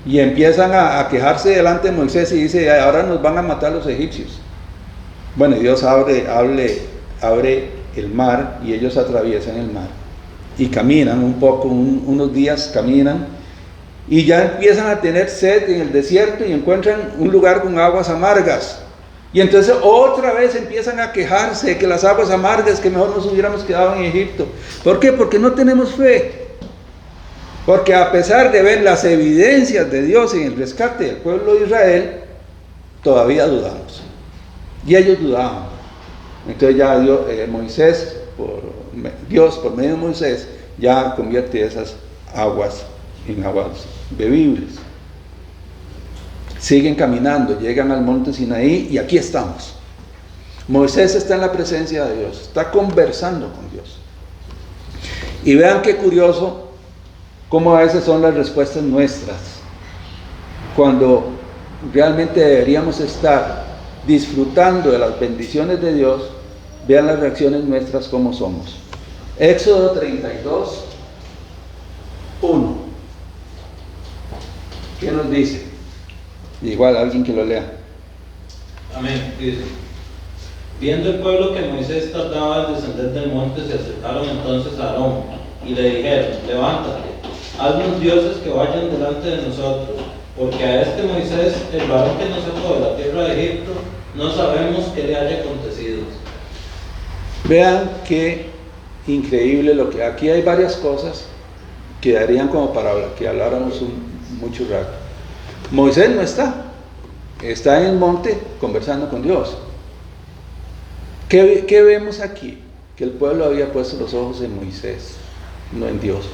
Y empiezan a quejarse delante de Moisés y dice, ahora nos van a matar los egipcios. Bueno, Dios abre el mar y ellos atraviesan el mar. Y caminan un poco, unos días caminan, y ya empiezan a tener sed en el desierto y encuentran un lugar con aguas amargas. Y entonces otra vez empiezan a quejarse de que las aguas amargas, que mejor nos hubiéramos quedado en Egipto. ¿Por qué? Porque no tenemos fe. Porque a pesar de ver las evidencias de Dios en el rescate del pueblo de Israel, todavía dudamos. Y ellos dudaban. Entonces ya Dios por medio de Moisés ya convierte esas aguas en aguas bebibles. Siguen caminando, llegan al monte Sinaí y aquí estamos. Moisés está en la presencia de Dios, está conversando con Dios. Y vean qué curioso cómo a veces son las respuestas nuestras, cuando realmente deberíamos estar disfrutando de las bendiciones de Dios, vean las reacciones nuestras como somos. Éxodo 32, 1. ¿Qué nos dice? Igual alguien que lo lea. Amén. Dice: viendo el pueblo que Moisés tardaba en descender del monte, se acercaron entonces a Aarón y le dijeron: levántate, haznos dioses que vayan delante de nosotros, porque a este Moisés, el varón que nos sacó de la tierra de Egipto, no sabemos qué le haya acontecido. Vean qué increíble lo que... Aquí hay varias cosas que darían como para que habláramos mucho rato. Moisés no está en el monte conversando con Dios. ¿Qué vemos aquí? Que el pueblo había puesto los ojos en Moisés, no en Dios.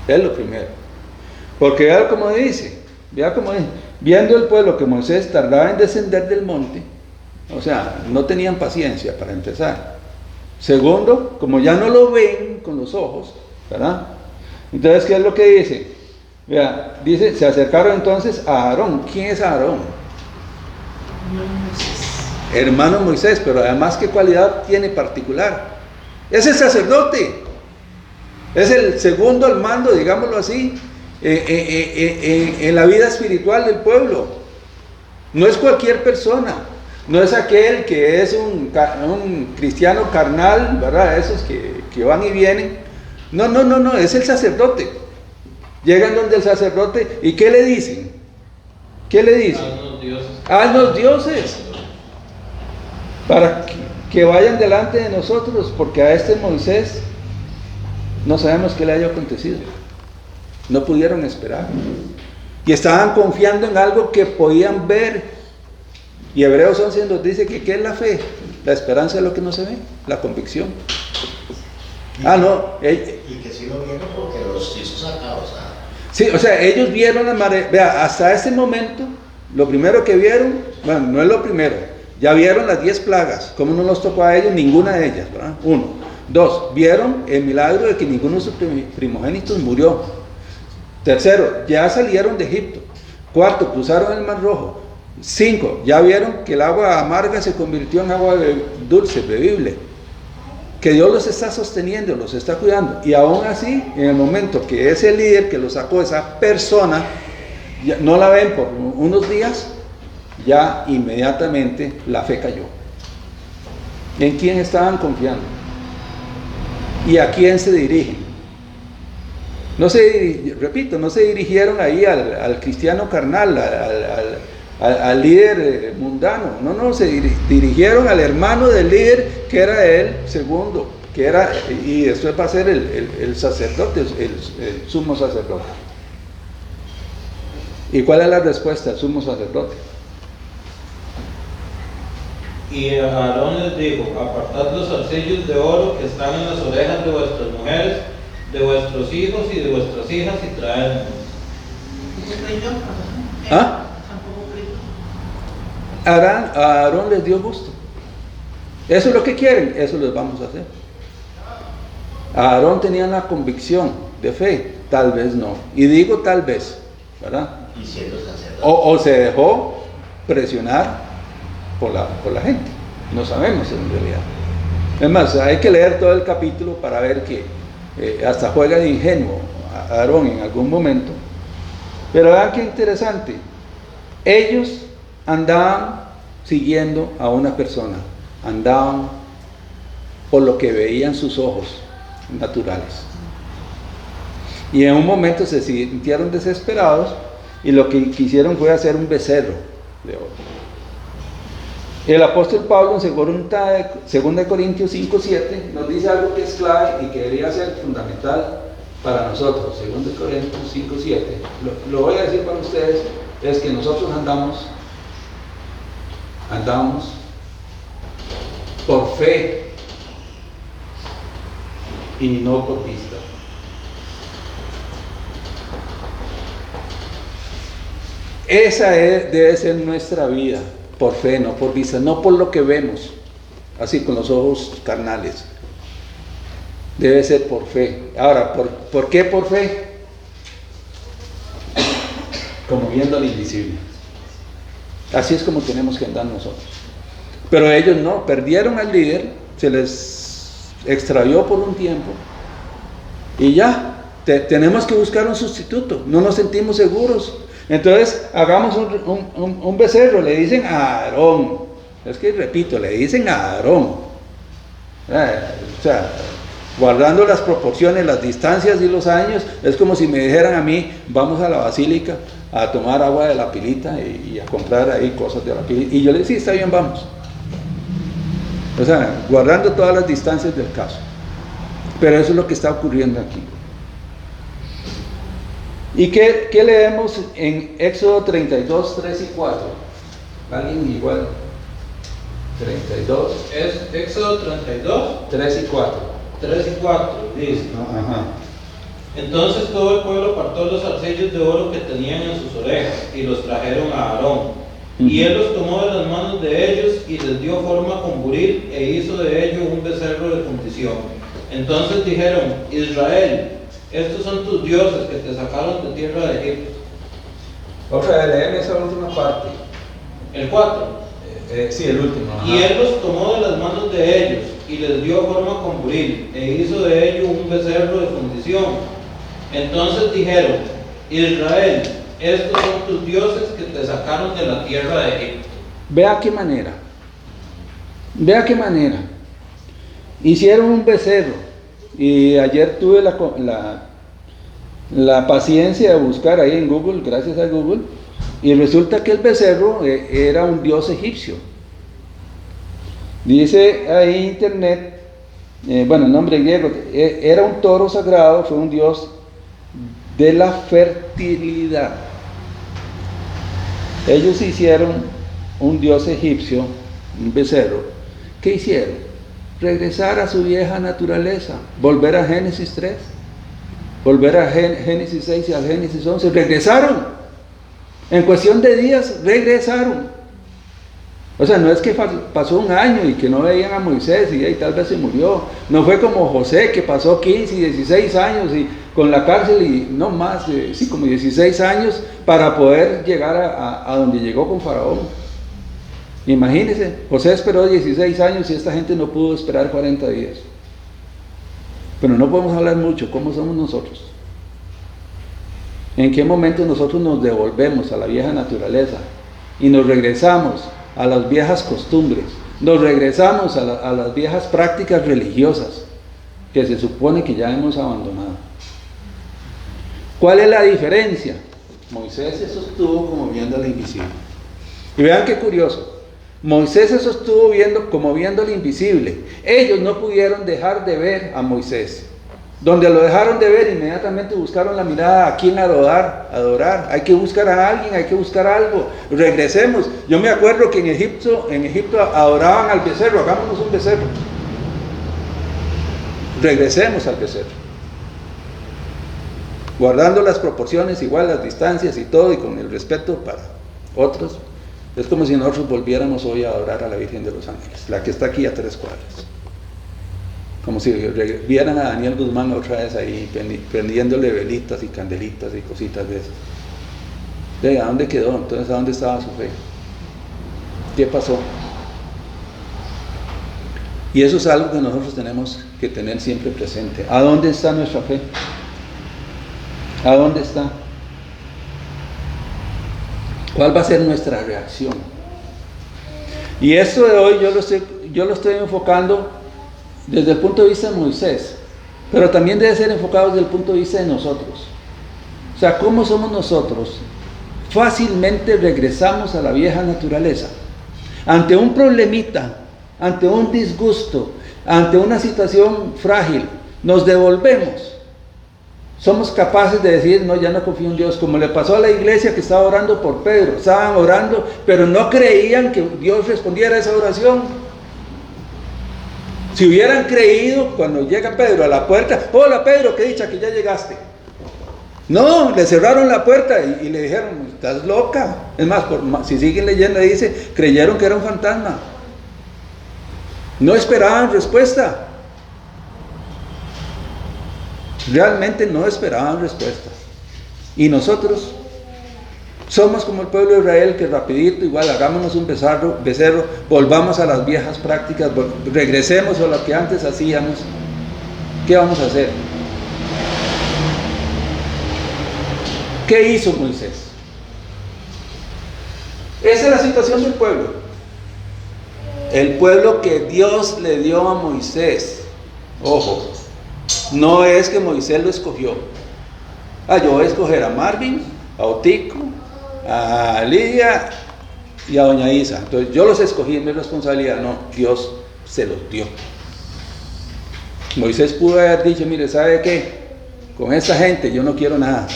Es lo primero. Porque vea cómo dice, viendo el pueblo que Moisés tardaba en descender del monte, o sea, no tenían paciencia para empezar. Segundo, como ya no lo ven con los ojos, ¿verdad? Entonces, ¿qué es lo que dice? Vea, dice, se acercaron entonces a Aarón. ¿Quién es Aarón? Hermano Moisés, pero además, ¿qué cualidad tiene particular? Es el sacerdote. Es el segundo al mando, digámoslo así, en la vida espiritual del pueblo. No es cualquier persona. No es aquel que es un cristiano carnal, ¿verdad? Esos que van y vienen. No, es el sacerdote. Llegan donde el sacerdote, ¿y qué le dicen? ¿Qué le dicen? Haznos dioses. Haznos dioses. Para que vayan delante de nosotros, porque a este Moisés no sabemos qué le haya acontecido. No pudieron esperar. Y estaban confiando en algo que podían ver. Y Hebreos 11 nos dice que ¿qué es la fe? La esperanza de lo que no se ve, la convicción. Y que sí lo vieron porque los hizo sacados. Sí, o sea, ellos vieron la marea. Vea, hasta ese momento, lo primero que vieron, bueno, no es lo primero, ya vieron las 10 plagas. ¿Cómo no nos tocó a ellos? Ninguna de ellas, ¿verdad? 1. 2, vieron el milagro de que ninguno de sus primogénitos murió. 3, ya salieron de Egipto. 4, cruzaron el Mar Rojo. 5, ya vieron que el agua amarga se convirtió en agua dulce, bebible. Que Dios los está sosteniendo, los está cuidando. Y aún así, en el momento que ese líder que lo sacó, esa persona, ya no la ven por unos días, ya inmediatamente la fe cayó. ¿En quién estaban confiando? ¿Y a quién se dirigen? No se dirigieron ahí al cristiano carnal, al líder mundano. No, se dirigieron al hermano del líder, que era el segundo, y después va a ser el sacerdote, el sumo sacerdote. ¿Y cuál es la respuesta del sumo sacerdote? Y Aarón les dijo: apartad los zarcillos de oro que están en las orejas de vuestras mujeres, de vuestros hijos y de vuestras hijas, y traedme. ¿Ah? A Aarón les dio gusto. Eso es lo que quieren, eso les vamos a hacer. A Aarón tenía una convicción de fe, tal vez no. Y digo tal vez, ¿verdad? Y siendo sacerdote. O se dejó presionar por la gente. No sabemos en realidad. Es más, hay que leer todo el capítulo para ver que hasta juega de ingenuo a Aarón en algún momento. Pero vean qué interesante. Ellos andaban siguiendo a una persona, andaban por lo que veían sus ojos naturales. Y en un momento se sintieron desesperados y lo que quisieron fue hacer un becerro de oro. El apóstol Pablo en 2 Corintios 5:7 nos dice algo que es clave y que debería ser fundamental para nosotros. 2 Corintios 5:7, lo voy a decir para ustedes, es que nosotros andamos por fe y no por vista. Esa debe ser nuestra vida, por fe, no por vista, no por lo que vemos, así con los ojos carnales. Debe ser por fe. Ahora, ¿por qué por fe? Como viendo lo invisible. Así es como tenemos que andar nosotros. Pero ellos no, perdieron al líder, se les extravió por un tiempo y ya, tenemos que buscar un sustituto, no nos sentimos seguros. Entonces hagamos un becerro, le dicen a Aarón, es que repito, le dicen a Aarón, o sea, guardando las proporciones, las distancias y los años, es como si me dijeran a mí, vamos a la basílica a tomar agua de la pilita y a comprar ahí cosas de la pilita, y yo le decía, sí, está bien, vamos. O sea, guardando todas las distancias del caso. Pero eso es lo que está ocurriendo aquí. ¿Y qué leemos en Éxodo 32, 3 y 4? ¿Alguien igual? 32. Es Éxodo 32, 3 y 4. 3 y 4, dice. Ajá. Entonces todo el pueblo apartó los arcillos de oro que tenían en sus orejas y los trajeron a Aarón. Y él los tomó de las manos de ellos y les dio forma con buril e hizo de ello un becerro de fundición. Entonces dijeron, Israel, estos son tus dioses que te sacaron de tierra de Egipto. Otra vez, léeme esa última parte. El 4. Sí, el último. Ajá. Y él los tomó de las manos de ellos y les dio forma con buril e hizo de ello un becerro de fundición. Entonces dijeron, Israel, estos son tus dioses que te sacaron de la tierra de Egipto. Vea qué manera. Vea qué manera. Hicieron un becerro. Y ayer tuve la paciencia de buscar ahí en Google, gracias a Google, y resulta que el becerro era un dios egipcio. Dice ahí en internet, bueno, el nombre griego, era un toro sagrado, fue un dios de la fertilidad. Ellos hicieron un dios egipcio, un becerro. ¿Qué hicieron? Regresar a su vieja naturaleza, volver a Génesis 3, volver a Génesis 6 y a Génesis 11. Regresaron, en cuestión de días regresaron. O sea, no es que pasó un año y que no veían a Moisés y tal vez se murió. No fue como José, que pasó 15 y 16 años y con la cárcel y no más, sí, como 16 años para poder llegar a donde llegó con Faraón. Imagínense, José esperó 16 años y esta gente no pudo esperar 40 días. Pero no podemos hablar mucho, ¿cómo somos nosotros? ¿En qué momento nosotros nos devolvemos a la vieja naturaleza y nos regresamos a las viejas costumbres, nos regresamos a las viejas prácticas religiosas que se supone que ya hemos abandonado? ¿Cuál es la diferencia? Moisés se sostuvo como viendo al invisible. Y vean qué curioso, Moisés se sostuvo como viendo al invisible. Ellos no pudieron dejar de ver a Moisés. Donde lo dejaron de ver, inmediatamente buscaron la mirada a quién adorar. Hay que buscar a alguien, hay que buscar algo. Regresemos. Yo me acuerdo que en Egipto adoraban al becerro. Hagámonos un becerro. Regresemos al becerro. Guardando las proporciones, igual las distancias y todo, y con el respeto para otros. Es como si nosotros volviéramos hoy a adorar a la Virgen de los Ángeles, la que está aquí a 3 cuadras. Como si vieran a Daniel Guzmán otra vez ahí, prendiéndole velitas y candelitas y cositas de esas. ¿A dónde quedó? Entonces, ¿a dónde estaba su fe? ¿Qué pasó? Y eso es algo que nosotros tenemos que tener siempre presente. ¿A dónde está nuestra fe? ¿A dónde está? ¿Cuál va a ser nuestra reacción? Y esto de hoy yo lo estoy enfocando desde el punto de vista de Moisés, pero también debe ser enfocado desde el punto de vista de nosotros. O sea, ¿cómo somos nosotros? Fácilmente regresamos a la vieja naturaleza. Ante un problemita, ante un disgusto, ante una situación frágil, nos devolvemos. Somos capaces de decir, no, ya no confío en Dios, como le pasó a la iglesia que estaba orando por Pedro. Estaban orando, pero no creían que Dios respondiera a esa oración. Si hubieran creído, cuando llega Pedro a la puerta, hola Pedro, qué dicha que ya llegaste. No, le cerraron la puerta y le dijeron, estás loca. Es más, si siguen leyendo, dice, creyeron que era un fantasma. No esperaban respuesta. Realmente no esperaban respuesta. Y nosotros, Somos como el pueblo de Israel que rapidito, igual hagámonos un becerro, volvamos a las viejas prácticas, regresemos a lo que antes hacíamos. ¿Qué vamos a hacer? ¿Qué hizo Moisés? Esa es la situación del pueblo. El pueblo que Dios le dio a Moisés. Ojo, no es que Moisés lo escogió. Yo voy a escoger a Marvin, a Otico, a Lidia y a doña Isa. Entonces yo los escogí, en mi responsabilidad. No, Dios se los dio. Moisés pudo haber dicho, mire, ¿sabe qué? Con esta gente yo no quiero nada.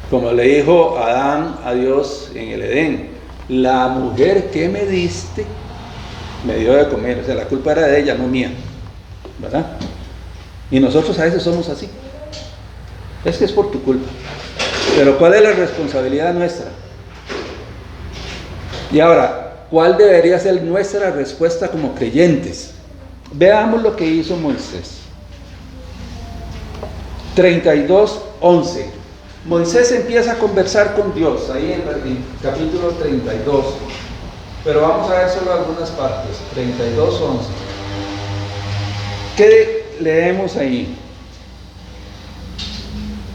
Como le dijo Adán a Dios en el Edén, la mujer que me diste me dio de comer. O sea, la culpa era de ella, no mía, ¿verdad? Y nosotros a veces somos así. Es que es por tu culpa. Pero ¿cuál es la responsabilidad nuestra? Y ahora, ¿cuál debería ser nuestra respuesta como creyentes? Veamos lo que hizo Moisés. 32:11. Moisés empieza a conversar con Dios, ahí en el capítulo 32. Pero vamos a ver solo algunas partes. 32:11. ¿Qué leemos ahí?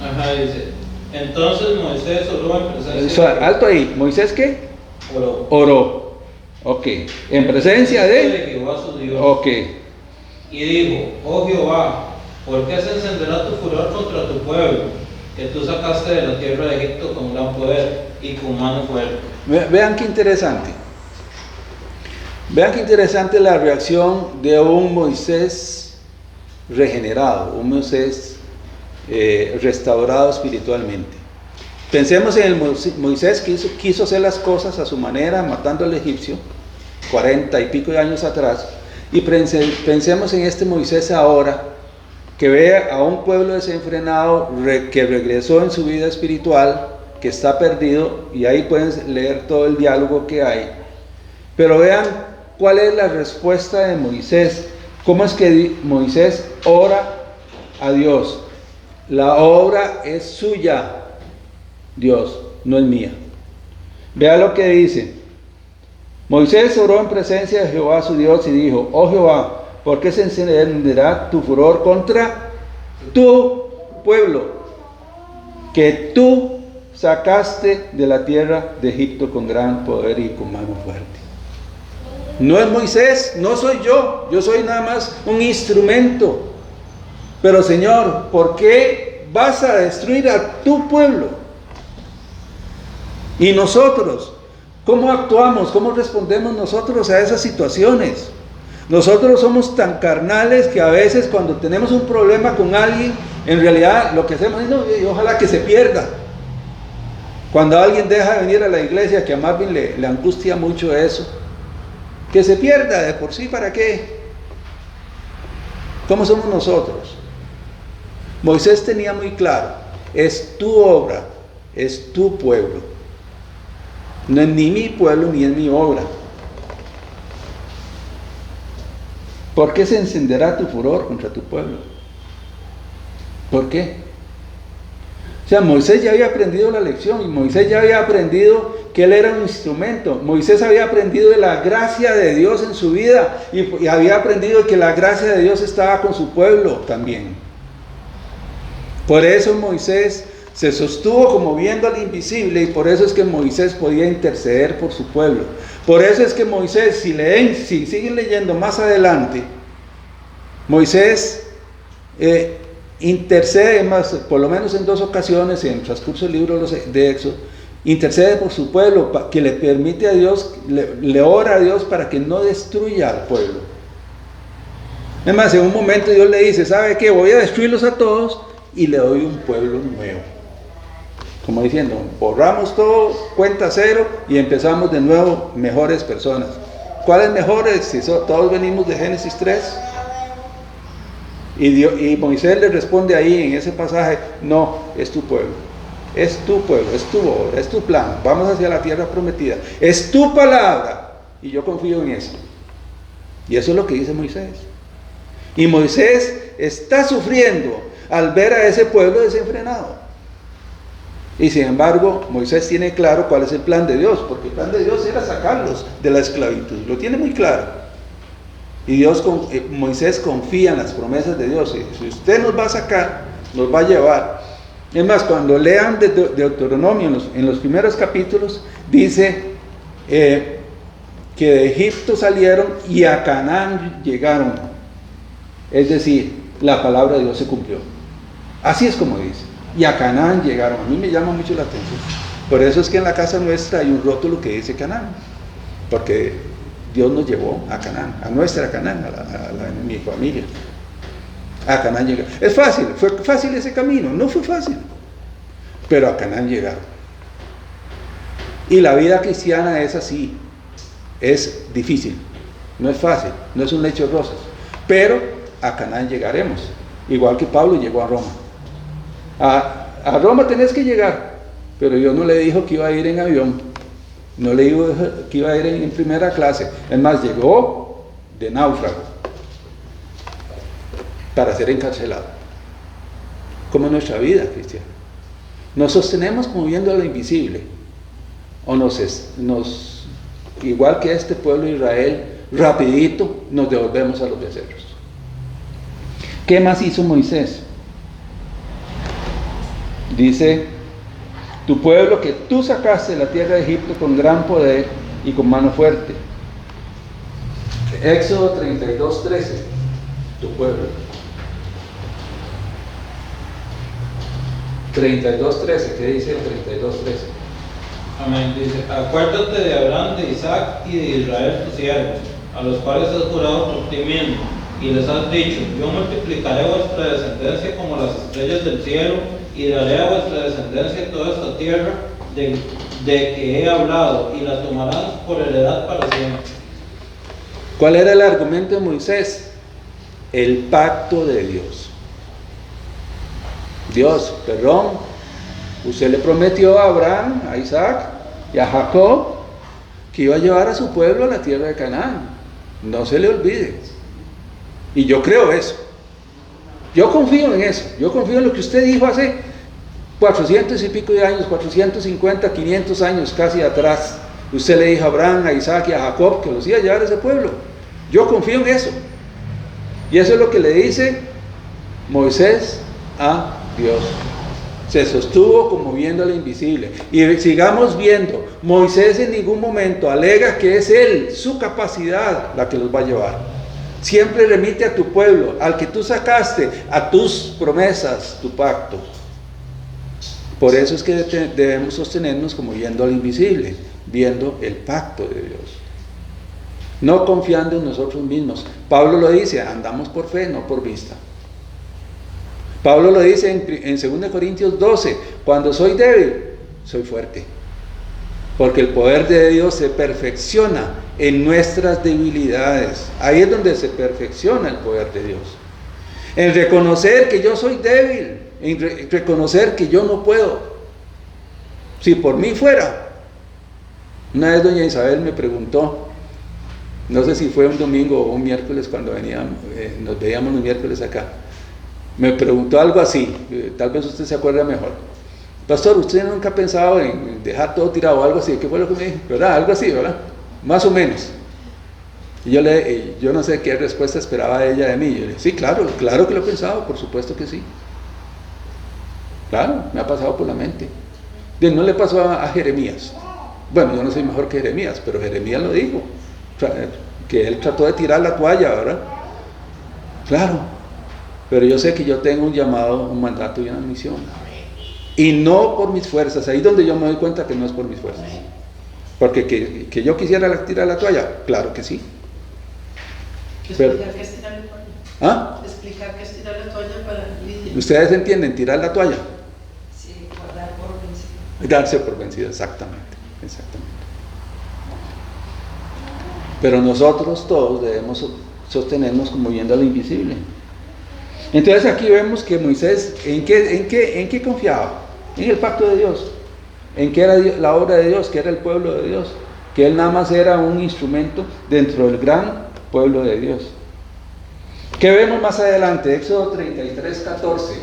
Ajá, dice, entonces Moisés oró en presencia Alto ahí, ¿Moisés qué? oró. Oró. Ok. En presencia de Jehová su Dios. Ok. Y dijo, oh Jehová, ¿por qué se encenderá tu furor contra tu pueblo, que tú sacaste de la tierra de Egipto con gran poder y con mano fuerte? Vean qué interesante. Vean qué interesante la reacción de un Moisés regenerado, un Moisés restaurado espiritualmente. Pensemos en el Moisés que quiso hacer las cosas a su manera, matando al egipcio, 40 y pico de años atrás, y pensemos en este Moisés ahora, que ve a un pueblo desenfrenado, que regresó en su vida espiritual, que está perdido, y ahí pueden leer todo el diálogo que hay. Pero vean cuál es la respuesta de Moisés. ¿Cómo es que Moisés ora a Dios? La obra es suya, Dios, no es mía. Vea lo que dice. Moisés oró en presencia de Jehová su Dios y dijo, oh Jehová, ¿por qué se encenderá tu furor contra tu pueblo, que tú sacaste de la tierra de Egipto con gran poder y con mano fuerte? No es Moisés, no soy yo soy nada más un instrumento. Pero Señor, ¿por qué vas a destruir a tu pueblo? Y nosotros, ¿cómo actuamos? ¿Cómo respondemos nosotros a esas situaciones? Nosotros somos tan carnales que a veces cuando tenemos un problema con alguien, en realidad lo que hacemos es, no, ojalá que se pierda. Cuando alguien deja de venir a la iglesia, que a Marvin le angustia mucho eso, que se pierda de por sí, ¿para qué? ¿Cómo somos nosotros? Moisés tenía muy claro, es tu obra, es tu pueblo. No es ni mi pueblo ni es mi obra. ¿Por qué se encenderá tu furor contra tu pueblo? ¿Por qué? O sea, Moisés ya había aprendido la lección, y Moisés ya había aprendido que él era un instrumento. Moisés había aprendido de la gracia de Dios en su vida, y había aprendido que la gracia de Dios estaba con su pueblo también. Por eso Moisés se sostuvo como viendo al invisible, y por eso es que Moisés podía interceder por su pueblo. Por eso es que Moisés, si siguen leyendo más adelante, Moisés intercede más, por lo menos en 2 ocasiones en el transcurso del libro de Éxodo, intercede por su pueblo, que le permite a Dios, le ora a Dios para que no destruya al pueblo. Es más, en un momento Dios le dice, ¿sabe qué? Voy a destruirlos a todos y le doy un pueblo nuevo. Como diciendo, borramos todo, cuenta cero, y empezamos de nuevo mejores personas. ¿Cuáles mejores? Si todos venimos de Génesis 3. Y Moisés le responde ahí en ese pasaje, no, es tu pueblo, es tu pueblo, es tu obra, es tu plan, vamos hacia la tierra prometida, es tu palabra, y yo confío en eso. Y eso es lo que dice Moisés. Y Moisés está sufriendo al ver a ese pueblo desenfrenado. Y sin embargo, Moisés tiene claro cuál es el plan de Dios, porque el plan de Dios era sacarlos de la esclavitud, lo tiene muy claro. Y Moisés confía en las promesas de Dios, y si usted nos va a sacar, nos va a llevar. Es más, cuando lean de Deuteronomio en los primeros capítulos, dice que de Egipto salieron y a Canaán llegaron. Es decir, la palabra de Dios se cumplió. Así es como dice. Y a Canaán llegaron. A mí me llama mucho la atención. Por eso es que en la casa nuestra hay un rótulo que dice Canaán. Porque Dios nos llevó a Canaán, a nuestra Canaán, a mi familia. A Canaán llegaron. Es fácil, fue fácil ese camino, no fue fácil. Pero a Canaán llegaron. Y la vida cristiana es así. Es difícil. No es fácil, no es un lecho de rosas. Pero a Canaán llegaremos. Igual que Pablo llegó a Roma. A Roma tenés que llegar, pero Dios no le dijo que iba a ir en avión, no le dijo que iba a ir en primera clase. Es más, llegó de náufrago para ser encarcelado. Como en nuestra vida cristiana. Nos sostenemos como viendo lo invisible, o igual que este pueblo de Israel, rapidito nos devolvemos a los becerros. ¿Qué más hizo Moisés? Dice, tu pueblo que tú sacaste de la tierra de Egipto con gran poder y con mano fuerte. Éxodo 32:13, tu pueblo. 32:13, ¿qué dice el 32:13? Amén. Dice, acuérdate de Abraham, de Isaac y de Israel tus siervos, a los cuales has jurado por ti mismo, y les has dicho, yo multiplicaré vuestra descendencia como las estrellas del cielo, y daré a vuestra descendencia toda esta tierra de que he hablado, y la tomarás por heredad para siempre. ¿Cuál era el argumento de Moisés? El pacto de Dios. Dios, perdón, usted le prometió a Abraham, a Isaac y a Jacob que iba a llevar a su pueblo a la tierra de Canaán. No se le olvide. Y yo creo eso. Yo confío en eso. Yo confío en lo que usted dijo hace 400 y pico de años, 450, 500 años casi atrás. Usted le dijo a Abraham, a Isaac y a Jacob que los iba a llevar a ese pueblo. Yo confío en eso. Y eso es lo que le dice Moisés a Dios. Se sostuvo como viendo lo invisible. Y sigamos viendo, Moisés en ningún momento alega que es él, su capacidad, la que los va a llevar. Siempre remite a tu pueblo, al que tú sacaste, a tus promesas, tu pacto. Por eso es que debemos sostenernos como viendo lo invisible, viendo el pacto de Dios. No confiando en nosotros mismos. Pablo lo dice, andamos por fe, no por vista. Pablo lo dice en 2 Corintios 12, cuando soy débil, soy fuerte. Porque el poder de Dios se perfecciona en nuestras debilidades. Ahí es donde se perfecciona el poder de Dios. En reconocer que yo soy débil, en reconocer que yo no puedo. Si por mí fuera. Una vez doña Isabel me preguntó, no sé si fue un domingo o un miércoles cuando nos veíamos los miércoles acá. Me preguntó algo así, tal vez usted se acuerda mejor. Pastor, ¿usted nunca ha pensado en dejar todo tirado o algo así? ¿Qué fue lo que me dijo? ¿Verdad? Algo así, ¿verdad? Más o menos. Y yo no sé qué respuesta esperaba ella de mí. Yo le dije, sí, claro que lo he pensado, por supuesto que sí. Claro, me ha pasado por la mente. Bien, no le pasó a Jeremías. Bueno, yo no soy mejor que Jeremías, pero Jeremías lo dijo. Que él trató de tirar la toalla, ¿verdad? Claro. Pero yo sé que yo tengo un llamado, un mandato y una misión. Y no por mis fuerzas. Ahí es donde yo me doy cuenta que no es por mis fuerzas. Porque que yo quisiera tirar la toalla, claro que sí. Explicar qué es tirar la toalla. ¿Ah? Explicar qué es tirar la toalla para Lidia. ¿Ustedes entienden? Tirar la toalla. Sí, dar por vencido. Darse por vencido, exactamente. Pero nosotros todos debemos sostenernos como viendo lo invisible. Entonces aquí vemos que Moisés, ¿en qué confiaba? En el pacto de Dios. En qué era la obra de Dios, que era el pueblo de Dios. Que él nada más era un instrumento dentro del gran pueblo de Dios. ¿Qué vemos más adelante? Éxodo 33:14.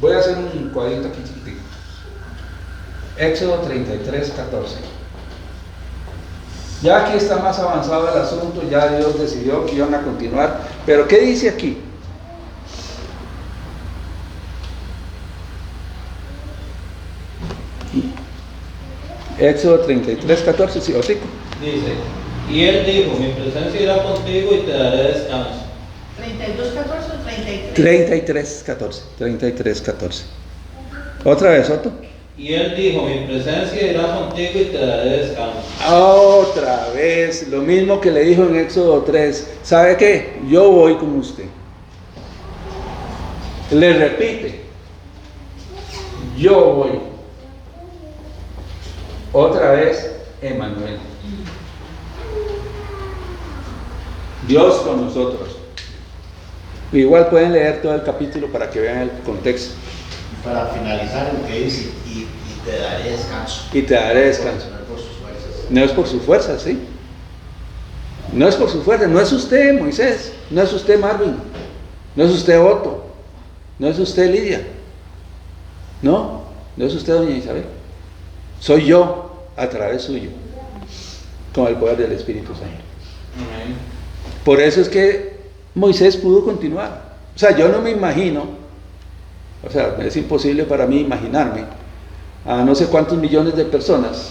Voy a hacer un cuadrito aquí chiquitico. Éxodo 33, 14. Ya aquí está más avanzado el asunto, ya Dios decidió que iban a continuar. Pero ¿qué dice aquí? Éxodo 33, 14, sí, Osico. Dice, y él dijo, mi presencia irá contigo y te daré descanso. 32, 14 o 33. 33, 14. 33, 14. Otra vez, Otto. Y él dijo, mi presencia irá contigo y te daré descanso. Otra vez, lo mismo que le dijo en Éxodo 3. ¿Sabe qué? Yo voy con usted. Le repite, yo voy. Otra vez, Emmanuel. Dios con nosotros. Igual pueden leer todo el capítulo para que vean el contexto. Para finalizar, lo que dice, y te daré descanso. Y te daré descanso. No es por sus fuerzas. No es por su fuerza, ¿sí? No es por su fuerza. No es usted, Moisés. No es usted, Marvin. No es usted, Otto. No es usted, Lidia. No es usted, doña Isabel. Soy yo a través suyo, con el poder del Espíritu Santo. Amén. Por eso es que Moisés pudo continuar. O sea, yo no me imagino, o sea, es imposible para mí imaginarme a no sé cuántos millones de personas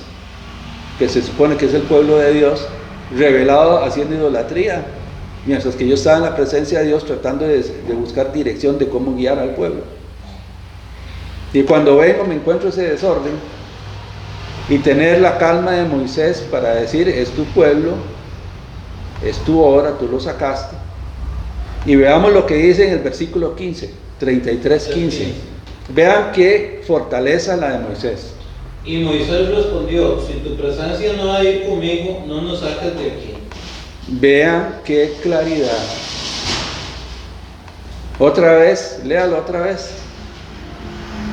que se supone que es el pueblo de Dios, revelado haciendo idolatría, mientras que yo estaba en la presencia de Dios tratando de buscar dirección de cómo guiar al pueblo. Y cuando vengo me encuentro ese desorden, y tener la calma de Moisés para decir, es tu pueblo, es tu hora, tú lo sacaste. Y veamos lo que dice en el versículo 15, 33, 15. Vean qué fortaleza la de Moisés. Y Moisés respondió, si tu presencia no ha de ir conmigo, no nos saques de aquí. Vean qué claridad. Otra vez, léalo otra vez.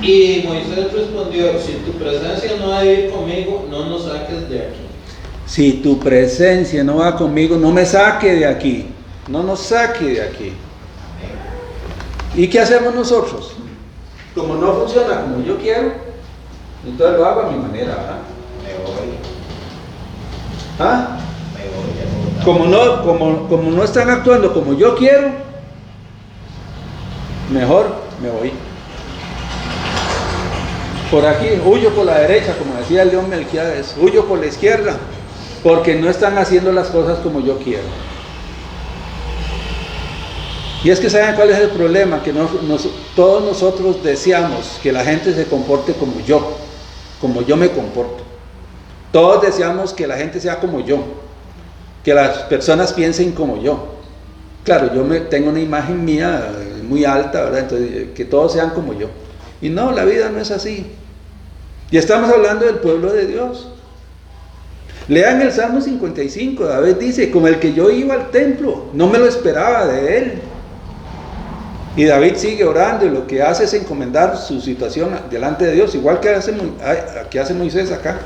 Y Moisés respondió, si tu presencia no ha de ir conmigo, no nos saques de aquí. Si tu presencia no va conmigo, no me saque de aquí. No nos saque de aquí. ¿Y qué hacemos nosotros? Como no funciona como yo quiero, entonces lo hago a mi manera, ¿verdad? Me voy. ¿Ah? Me voy. Como no están actuando como yo quiero, mejor me voy. Por aquí, huyo por la derecha, como decía el león Melquiades, huyo por la izquierda, porque no están haciendo las cosas como yo quiero. Y es que ¿saben cuál es el problema? Que todos nosotros deseamos que la gente se comporte como yo me comporto. Todos deseamos que la gente sea como yo, que las personas piensen como yo. Claro, tengo una imagen mía muy alta, ¿verdad? Entonces, que todos sean como yo. Y no, la vida no es así. Y estamos hablando del pueblo de Dios. Lean el Salmo 55, David dice, como el que yo iba al templo, no me lo esperaba de él. Y David sigue orando y lo que hace es encomendar su situación delante de Dios, igual que hace Moisés acá.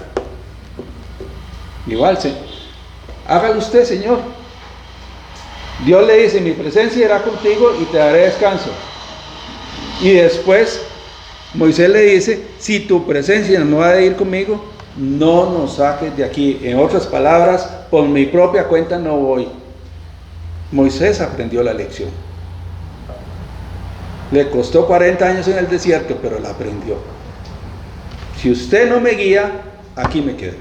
Igual, ¿sí? Hágalo usted, Señor. Dios le dice, mi presencia irá contigo y te daré descanso. Y después Moisés le dice, si tu presencia no ha de ir conmigo, no nos saques de aquí. En otras palabras, por mi propia cuenta no voy. Moisés aprendió la lección. Le costó 40 años en el desierto, pero la aprendió. Si usted no me guía, aquí me quedo.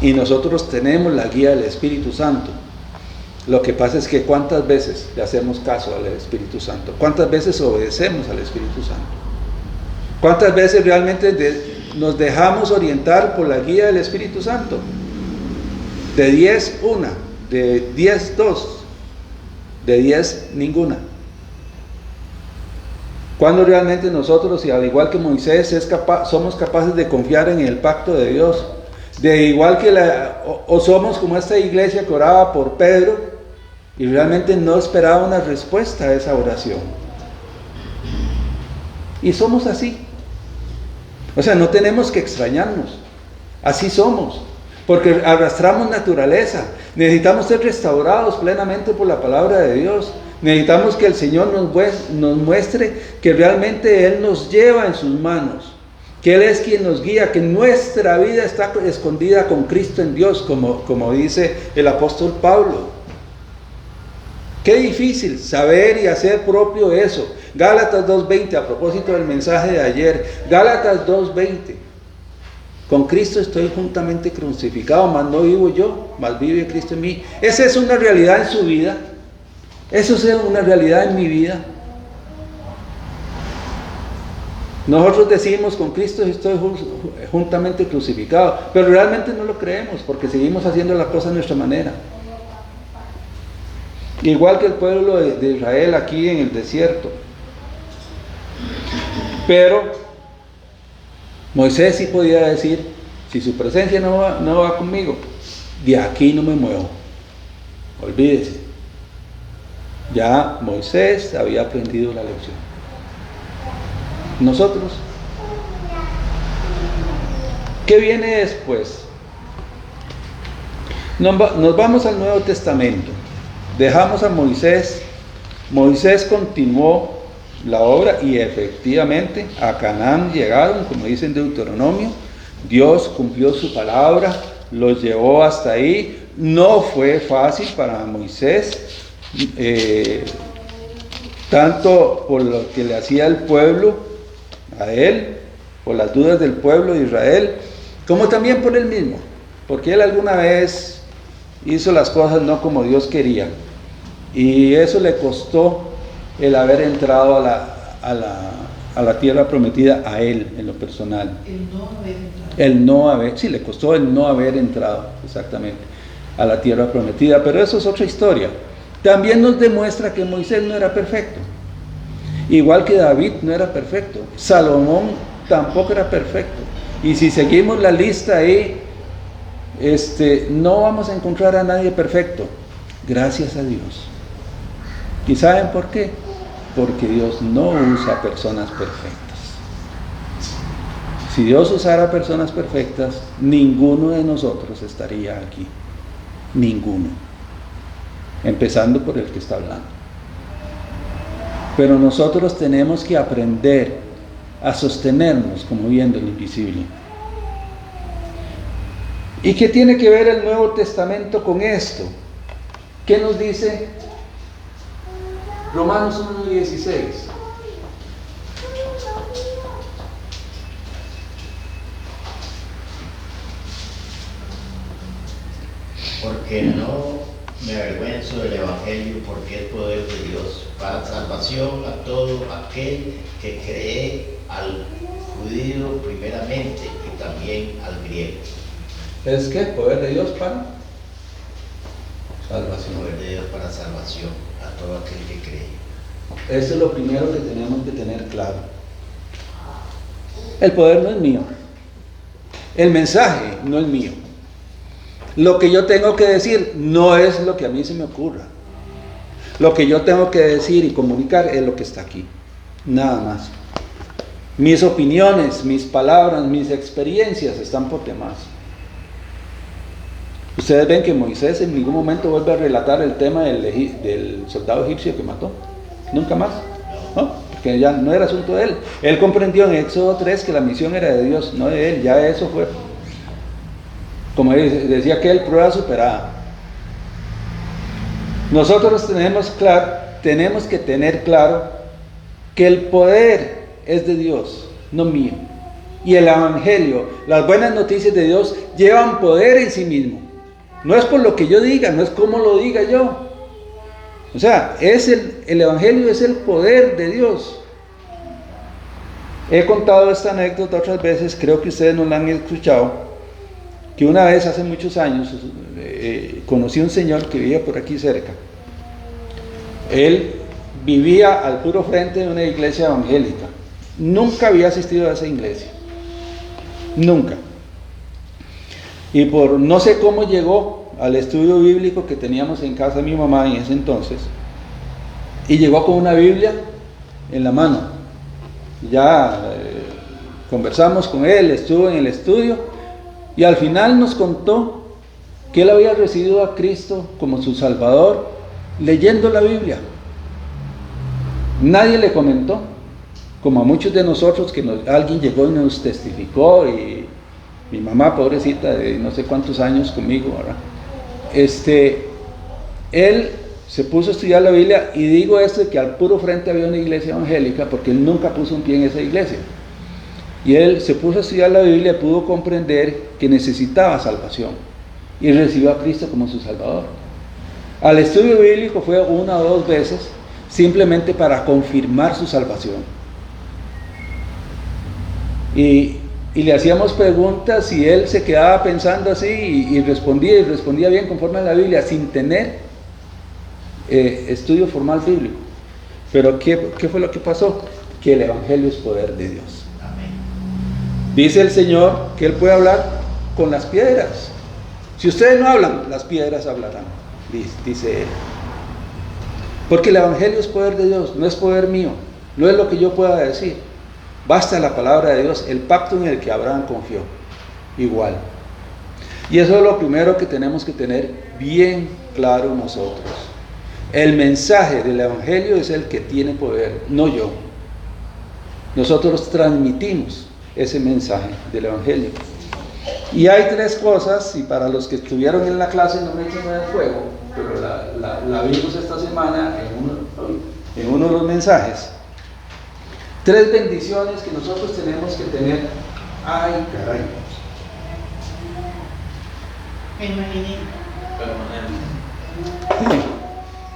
Y nosotros tenemos la guía del Espíritu Santo. Lo que pasa es que ¿cuántas veces le hacemos caso al Espíritu Santo? ¿Cuántas veces obedecemos al Espíritu Santo? ¿Cuántas veces realmente nos dejamos orientar por la guía del Espíritu Santo? De 10, una. De 10, 2. De 10, ninguna. Cuando realmente nosotros, y al igual que Moisés, somos capaces de confiar en el pacto de Dios. De igual que o somos como esta iglesia que oraba por Pedro y realmente no esperaba una respuesta a esa oración. Y somos así. O sea, no tenemos que extrañarnos. Así somos. Porque arrastramos naturaleza. Necesitamos ser restaurados plenamente por la palabra de Dios. Necesitamos que el Señor nos muestre que realmente Él nos lleva en sus manos, que Él es quien nos guía, que nuestra vida está escondida con Cristo en Dios, como dice el apóstol Pablo. Qué difícil saber y hacer propio eso. Gálatas 2:20, a propósito del mensaje de ayer, Gálatas 2:20. Con Cristo estoy juntamente crucificado, mas no vivo yo, mas vive Cristo en mí. Esa es una realidad en su vida. Eso es una realidad en mi vida. Nosotros decimos, con Cristo estoy juntamente crucificado, pero realmente no lo creemos porque seguimos haciendo las cosas a nuestra manera. Igual que el pueblo de Israel aquí en el desierto. Pero Moisés sí podía decir, si su presencia no va conmigo, de aquí no me muevo. Olvídese. Ya Moisés había aprendido la lección. Nosotros, ¿qué viene después? Nos vamos al Nuevo Testamento. Dejamos a Moisés. Moisés continuó la obra y efectivamente a Canaán llegaron, como dice en Deuteronomio. Dios cumplió su palabra, los llevó hasta ahí. No fue fácil para Moisés, tanto por lo que le hacía el pueblo a él, por las dudas del pueblo de Israel, como también por él mismo, porque él alguna vez hizo las cosas no como Dios quería, y eso le costó el haber entrado a la tierra prometida a él en lo personal. Sí, le costó el no haber entrado, exactamente, a la tierra prometida, pero eso es otra historia. También nos demuestra que Moisés no era perfecto, igual que David no era perfecto, Salomón tampoco era perfecto, y si seguimos la lista ahí, no vamos a encontrar a nadie perfecto, gracias a Dios. ¿Y saben por qué? Porque Dios no usa personas perfectas. Si Dios usara personas perfectas, ninguno de nosotros estaría aquí. Ninguno. Empezando por el que está hablando. Pero nosotros tenemos que aprender a sostenernos como viendo lo invisible. ¿Y qué tiene que ver el Nuevo Testamento con esto? ¿Qué nos dice Romanos 1:16? Porque no me avergüenzo del Evangelio, porque es poder de Dios para salvación a todo aquel que cree, al judío primeramente y también al griego. ¿Es qué? ¿Poder de Dios para salvación? Poder de Dios para salvación a todo aquel que cree. Eso es lo primero que tenemos que tener claro. El poder no es mío. El mensaje no es mío. Lo que yo tengo que decir no es lo que a mí se me ocurra. Lo que yo tengo que decir y comunicar es lo que está aquí. Nada más. Mis opiniones, mis palabras, mis experiencias están por demás. Ustedes ven que Moisés en ningún momento vuelve a relatar el tema del soldado egipcio que mató. Nunca más. ¿No? Porque ya no era asunto de él. Él comprendió en Éxodo 3 que la misión era de Dios, no de él. Ya eso fue, como decía que él, prueba superada. Nosotros tenemos que tener claro que el poder es de Dios, no mío. Y el Evangelio, las buenas noticias de Dios llevan poder en sí mismo. No es por lo que yo diga, no es como lo diga yo. O sea, el Evangelio es el poder de Dios. He contado esta anécdota otras veces, creo que ustedes no la han escuchado, que una vez hace muchos años conocí a un señor que vivía por aquí cerca. Él vivía al puro frente de una iglesia evangélica. Nunca había asistido a esa iglesia. Nunca. Y por no sé cómo llegó al estudio bíblico que teníamos en casa de mi mamá en ese entonces, y llegó con una Biblia en la mano. Ya conversamos con él, estuvo en el estudio, y al final nos contó que él había recibido a Cristo como su Salvador leyendo la Biblia. Nadie le comentó, como a muchos de nosotros que alguien llegó y nos testificó, y mi mamá, pobrecita, de no sé cuántos años conmigo, ¿verdad? Él se puso a estudiar la Biblia, y digo esto de que al puro frente había una iglesia evangélica, porque él nunca puso un pie en esa iglesia. Y él se puso a estudiar la Biblia y pudo comprender que necesitaba salvación, y recibió a Cristo como su Salvador. Al estudio bíblico fue 1 o 2 veces, simplemente para confirmar su salvación. Y le hacíamos preguntas y él se quedaba pensando así y respondía bien conforme a la Biblia, sin tener estudio formal bíblico. Pero ¿qué fue lo que pasó? Que el Evangelio es poder de Dios. Amén. Dice el Señor que Él puede hablar con las piedras. Si ustedes no hablan, las piedras hablarán, dice Él. Porque el Evangelio es poder de Dios, no es poder mío, no es lo que yo pueda decir. Basta la palabra de Dios, el pacto en el que Abraham confió, igual. Y eso es lo primero que tenemos que tener bien claro nosotros. El mensaje del Evangelio es el que tiene poder, no yo. Nosotros transmitimos ese mensaje del Evangelio. Y hay 3 cosas, y para los que estuvieron en la clase no me echen el fuego, pero la vimos esta semana en uno de los mensajes. 3 bendiciones que nosotros tenemos que tener. Ay, caray. Me imaginé.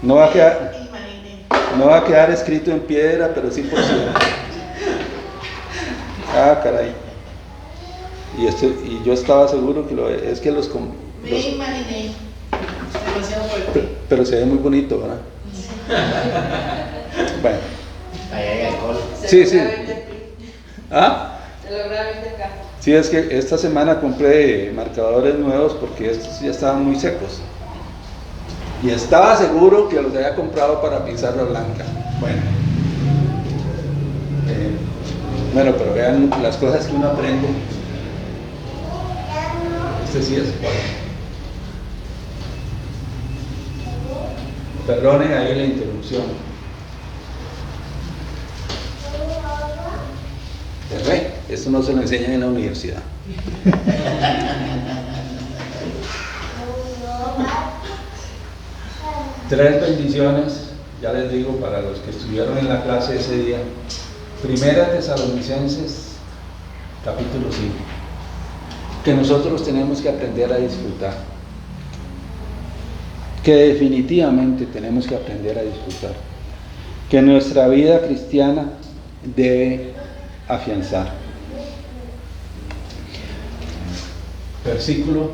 No va a quedar, Imaginé. no va a quedar escrito en piedra, pero sí por cielo. Ah, caray. Y yo estaba seguro que es que los Me imaginé. Demasiado fuerte. pero se ve muy bonito, ¿verdad? Bueno. Ahí hay alcohol. Sí. ¿Ah? Se logra ver de acá. Sí, es que esta semana compré marcadores nuevos porque estos ya estaban muy secos. Y estaba seguro que los había comprado para pizarra blanca. Bueno, pero vean las cosas que uno aprende. Este sí es. Perdone ahí la interrupción. Esto no se lo enseñan en la universidad. Tres bendiciones, ya les digo, para los que estuvieron en la clase ese día. Primera Tesalonicenses, capítulo 5, que nosotros tenemos que aprender a disfrutar, que definitivamente tenemos que aprender a disfrutar, que nuestra vida cristiana debe afianzar. Versículo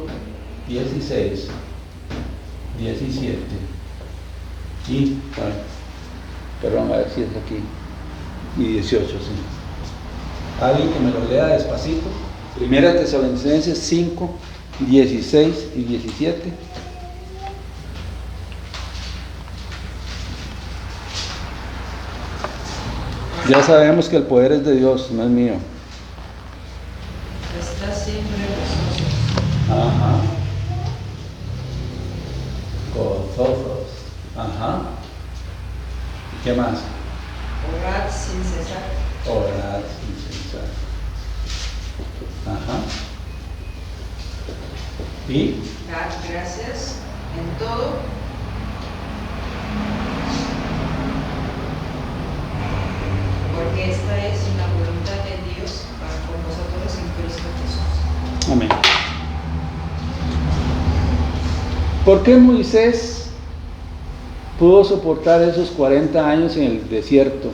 16, 17 y, bueno, perdón, a ver si es aquí, y 18, sí. Alguien que me lo lea despacito. Primera Tesalonicenses 5, 16 y 17. Ya sabemos que el poder es de Dios, no es mío. Está siempre gozosos. Ajá. Gozosos. Ajá. ¿Qué más? Orad sin cesar. Orar sin cesar. Ajá. ¿Y? Dar gracias en todo. Porque esta es la voluntad de Dios para con vosotros en Cristo Jesús. Amén. ¿Por qué Moisés pudo soportar esos 40 años en el desierto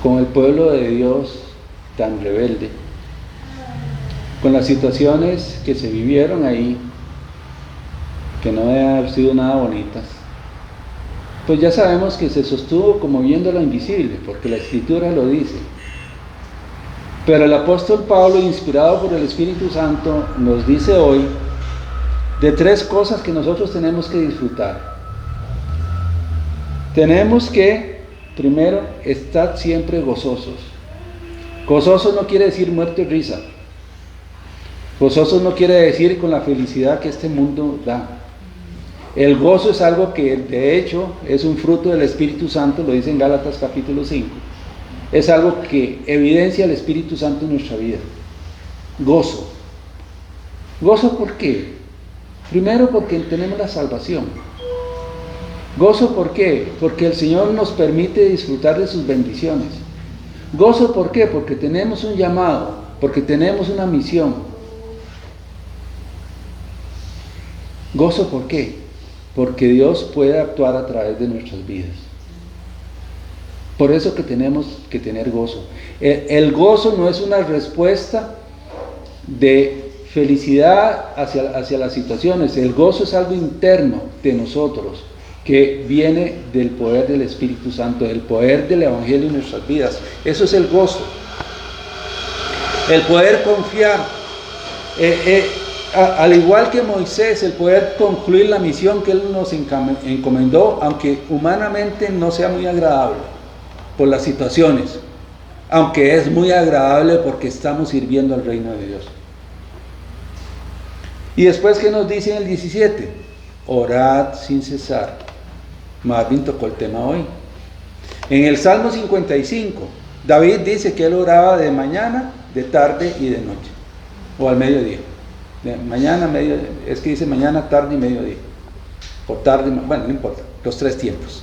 con el pueblo de Dios tan rebelde? Con las situaciones que se vivieron ahí, que no deben haber sido nada bonitas. Pues ya sabemos que se sostuvo como viendo lo invisible, porque la Escritura lo dice. Pero el apóstol Pablo, inspirado por el Espíritu Santo, nos dice hoy de 3 cosas que nosotros tenemos que disfrutar. Tenemos que, primero, estar siempre gozosos. Gozosos no quiere decir muerte y risa. Gozosos no quiere decir con la felicidad que este mundo da. El gozo es algo que de hecho es un fruto del Espíritu Santo, lo dice en Gálatas capítulo 5. Es algo que evidencia el Espíritu Santo en nuestra vida. Gozo. ¿Gozo por qué? Primero porque tenemos la salvación. Gozo ¿por qué? Porque el Señor nos permite disfrutar de sus bendiciones. Gozo ¿por qué? Porque tenemos un llamado, porque tenemos una misión. Gozo ¿por qué? Porque Dios puede actuar a través de nuestras vidas. Por eso que tenemos que tener gozo. El gozo no es una respuesta de felicidad hacia las situaciones. El gozo es algo interno de nosotros, que viene del poder del Espíritu Santo, del poder del Evangelio en nuestras vidas. Eso es el gozo. El poder confiar. Al igual que Moisés, el poder concluir la misión que Él nos encomendó, aunque humanamente no sea muy agradable por las situaciones, aunque es muy agradable porque estamos sirviendo al reino de Dios. Y después, ¿qué nos dice en el 17? Orad sin cesar. Marvin tocó el tema hoy. En el Salmo 55, David dice que él oraba de mañana, de tarde y de noche, o al mediodía. De mañana, mediodía, es que dice mañana, tarde y mediodía. O tarde, bueno, no importa, los 3 tiempos.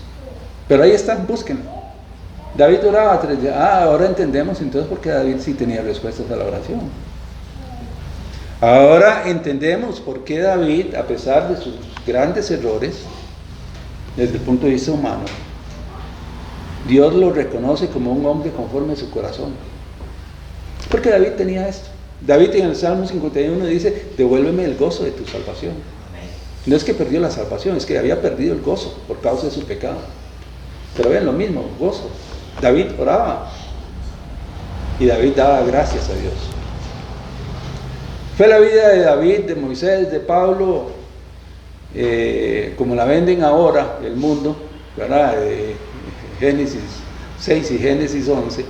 Pero ahí están, búsquenlo. David oraba 3 días. Ahora entendemos entonces por qué David sí tenía respuestas a la oración. Ahora entendemos por qué David, a pesar de sus grandes errores, desde el punto de vista humano, Dios lo reconoce como un hombre conforme a su corazón. Porque David tenía esto. David en el Salmo 51 dice: devuélveme el gozo de tu salvación. No es que perdió la salvación, es que había perdido el gozo por causa de su pecado. Pero vean lo mismo, gozo. David oraba y David daba gracias a Dios. Fue la vida de David, de Moisés, de Pablo, como la venden ahora el mundo, ¿verdad? Génesis 6 y Génesis 11.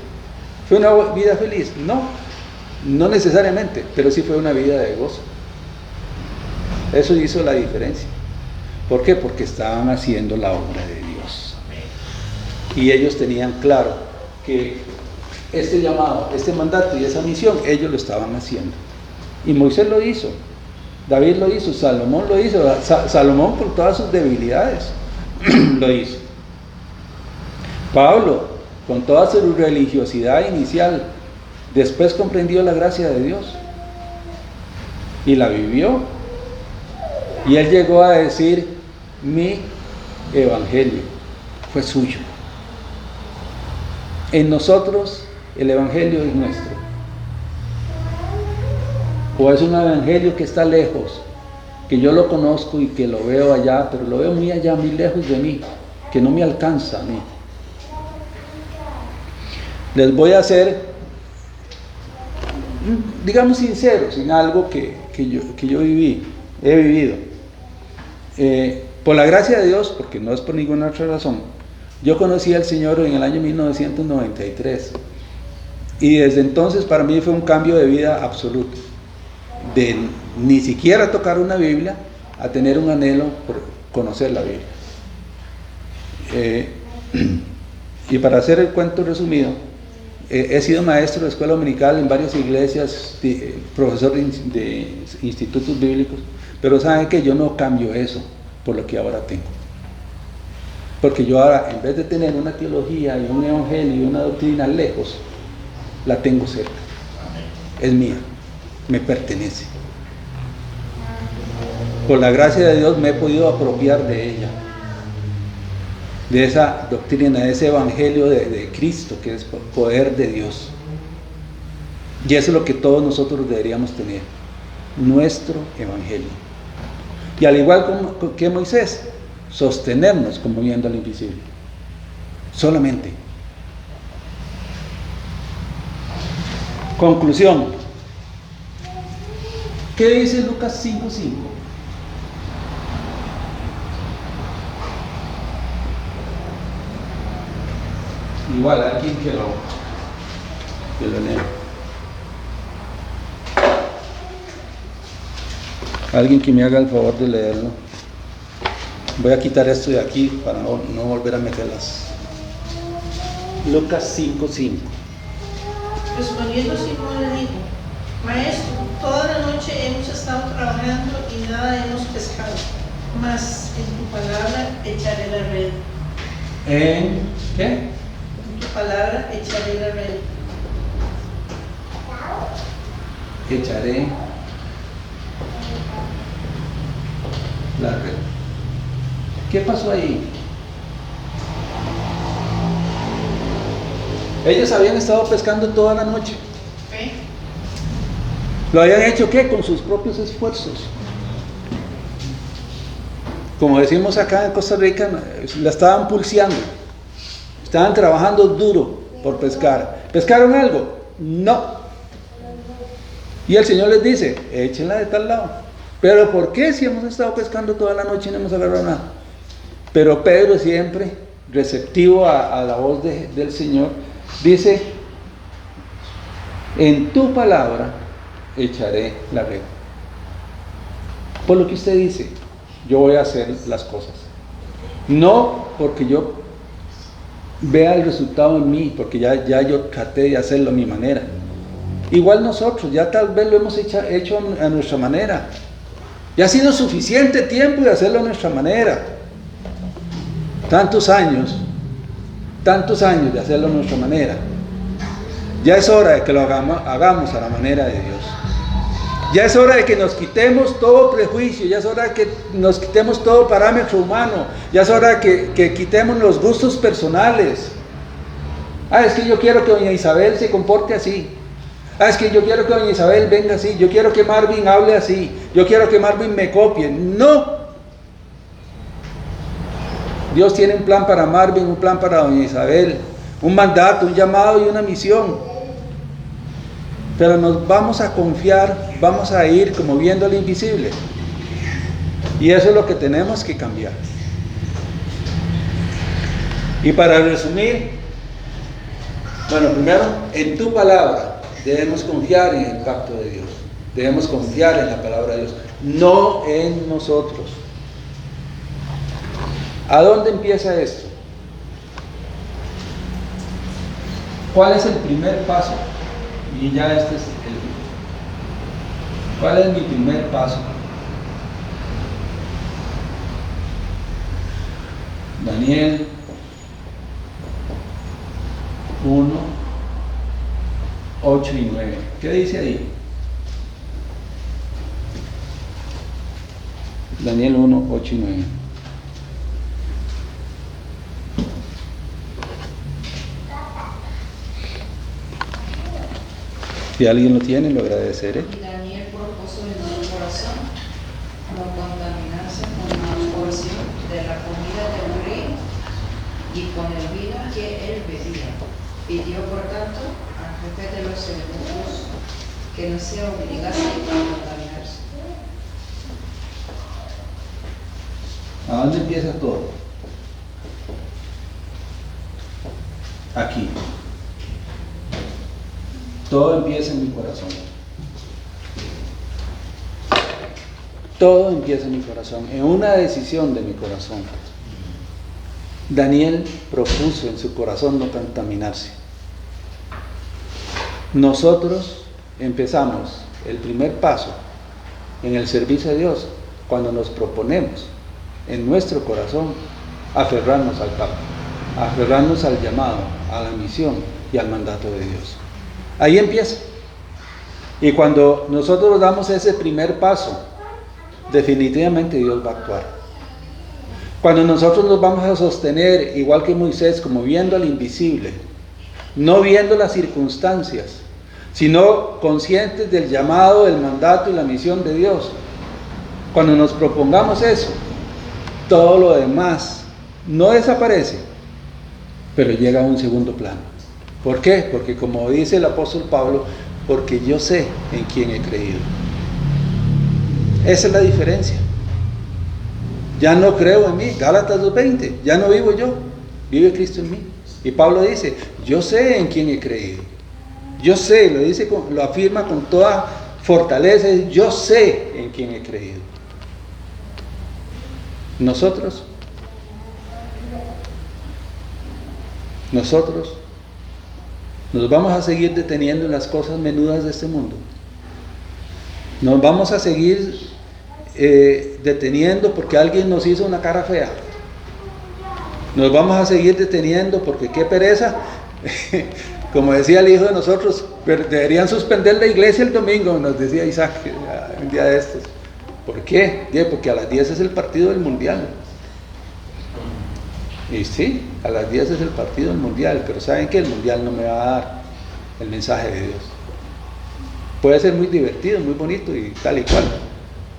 ¿Fue una vida feliz? No necesariamente, pero sí fue una vida de gozo. Eso hizo la diferencia. ¿Por qué? Porque estaban haciendo la obra de Dios. Y ellos tenían claro que este llamado, este mandato y esa misión, ellos lo estaban haciendo. Y Moisés lo hizo, David lo hizo, Salomón lo hizo. Salomón, con todas sus debilidades, lo hizo. Pablo, con toda su religiosidad inicial, después comprendió la gracia de Dios y la vivió. Y él llegó a decir: mi evangelio fue suyo. En nosotros el evangelio es nuestro. O es un evangelio que está lejos, que yo lo conozco y que lo veo allá, pero lo veo muy allá, muy lejos de mí, que no me alcanza a mí. Les voy a ser, digamos, sinceros en algo que yo he vivido. Por la gracia de Dios, porque no es por ninguna otra razón, yo conocí al Señor en el año 1993. Y desde entonces para mí fue un cambio de vida absoluto. De ni siquiera tocar una Biblia a tener un anhelo por conocer la Biblia. Y para hacer el cuento resumido, he sido maestro de escuela dominical en varias iglesias, profesor de institutos bíblicos, pero saben que yo no cambio eso por lo que ahora tengo. Porque yo ahora, en vez de tener una teología y un evangelio y una doctrina lejos, la tengo cerca. Es mía, me pertenece. Por la gracia de Dios me he podido apropiar de ella, de esa doctrina, de ese evangelio de Cristo, que es poder de Dios. Y eso es lo que todos nosotros deberíamos tener, nuestro evangelio. Y al igual que Moisés, sostenernos como viendo al invisible. Solamente. Conclusión. ¿Qué dice Lucas 5:5? Igual, alguien que lo lea. Alguien que me haga el favor de leerlo. Voy a quitar esto de aquí para no volver a meterlas. Lucas 5:5. Respondiendo Simón le dijo: Maestro, toda la noche hemos estado trabajando y nada hemos pescado, mas en tu palabra echaré la red. ¿En qué? En tu palabra echaré la red. Echaré la red. ¿Qué pasó ahí? Ellos habían estado pescando toda la noche. ¿Fe? ¿Lo habían hecho qué? Con sus propios esfuerzos. Como decimos acá en Costa Rica, la estaban pulseando. Estaban trabajando duro por pescar. ¿Pescaron algo? No. Y el Señor les dice, échenla de tal lado. ¿Pero por qué si hemos estado pescando toda la noche y no hemos agarrado nada? Pero Pedro, siempre receptivo a la voz del Señor, dice, en tu palabra echaré la red. Por lo que usted dice, yo voy a hacer las cosas. No porque yo vea el resultado en mí, porque ya yo traté de hacerlo a mi manera. Igual nosotros, ya tal vez lo hemos hecho a nuestra manera. Ya ha sido suficiente tiempo de hacerlo a nuestra manera. Tantos años de hacerlo a nuestra manera. Ya es hora de que lo hagamos a la manera de Dios. Ya es hora de que nos quitemos todo prejuicio, ya es hora de que nos quitemos todo parámetro humano, ya es hora de que quitemos los gustos personales. Es que yo quiero que doña Isabel se comporte así. Es que yo quiero que doña Isabel venga así, yo quiero que Marvin hable así, yo quiero que Marvin me copie. No. Dios tiene un plan para Marvin, un plan para doña Isabel, un mandato, un llamado y una misión. Pero nos vamos a confiar, vamos a ir como viendo lo invisible. Y eso es lo que tenemos que cambiar. Y para resumir, bueno, primero, en tu palabra debemos confiar en el pacto de Dios. Debemos confiar en la palabra de Dios, no en nosotros. ¿A dónde empieza esto? ¿Cuál es el primer paso? Y ya este es ¿cuál es mi primer paso? Daniel 1, 8 y 9. ¿Qué dice ahí? Daniel 1, 8 y 9. Si alguien lo tiene, lo agradeceré. Y Daniel propuso en su corazón no contaminarse con la porción de la comida del rey y con el vino que él bebía. Pidió por tanto al jefe de los eunucos que no se obligase a contaminarse. ¿A dónde empieza todo? Aquí. Todo empieza en mi corazón. Todo empieza en mi corazón, en una decisión de mi corazón. Daniel propuso en su corazón no contaminarse. Nosotros empezamos el primer paso en el servicio de Dios cuando nos proponemos en nuestro corazón aferrarnos al pacto, aferrarnos al llamado, a la misión y al mandato de Dios. Ahí empieza. Y cuando nosotros damos ese primer paso, definitivamente Dios va a actuar. Cuando nosotros nos vamos a sostener, igual que Moisés, como viendo al invisible, no viendo las circunstancias, sino conscientes del llamado, del mandato y la misión de Dios. Cuando nos propongamos eso, todo lo demás no desaparece, pero llega a un segundo plano. ¿Por qué? Porque como dice el apóstol Pablo, porque yo sé en quién he creído. Esa es la diferencia. Ya no creo en mí, Gálatas 2:20, ya no vivo yo, vive Cristo en mí. Y Pablo dice, yo sé en quién he creído. Yo sé, lo afirma con toda fortaleza, yo sé en quién he creído. Nosotros nos vamos a seguir deteniendo en las cosas menudas de este mundo. Nos vamos a seguir deteniendo porque alguien nos hizo una cara fea. Nos vamos a seguir deteniendo porque qué pereza. Como decía el hijo de nosotros, deberían suspender la iglesia el domingo, nos decía Isaac un día de estos. ¿Por qué? Porque a las 10 es el partido del mundial. Y sí, a las 10 es el partido del mundial, pero saben que el mundial no me va a dar el mensaje de Dios. Puede ser muy divertido, muy bonito y tal y cual,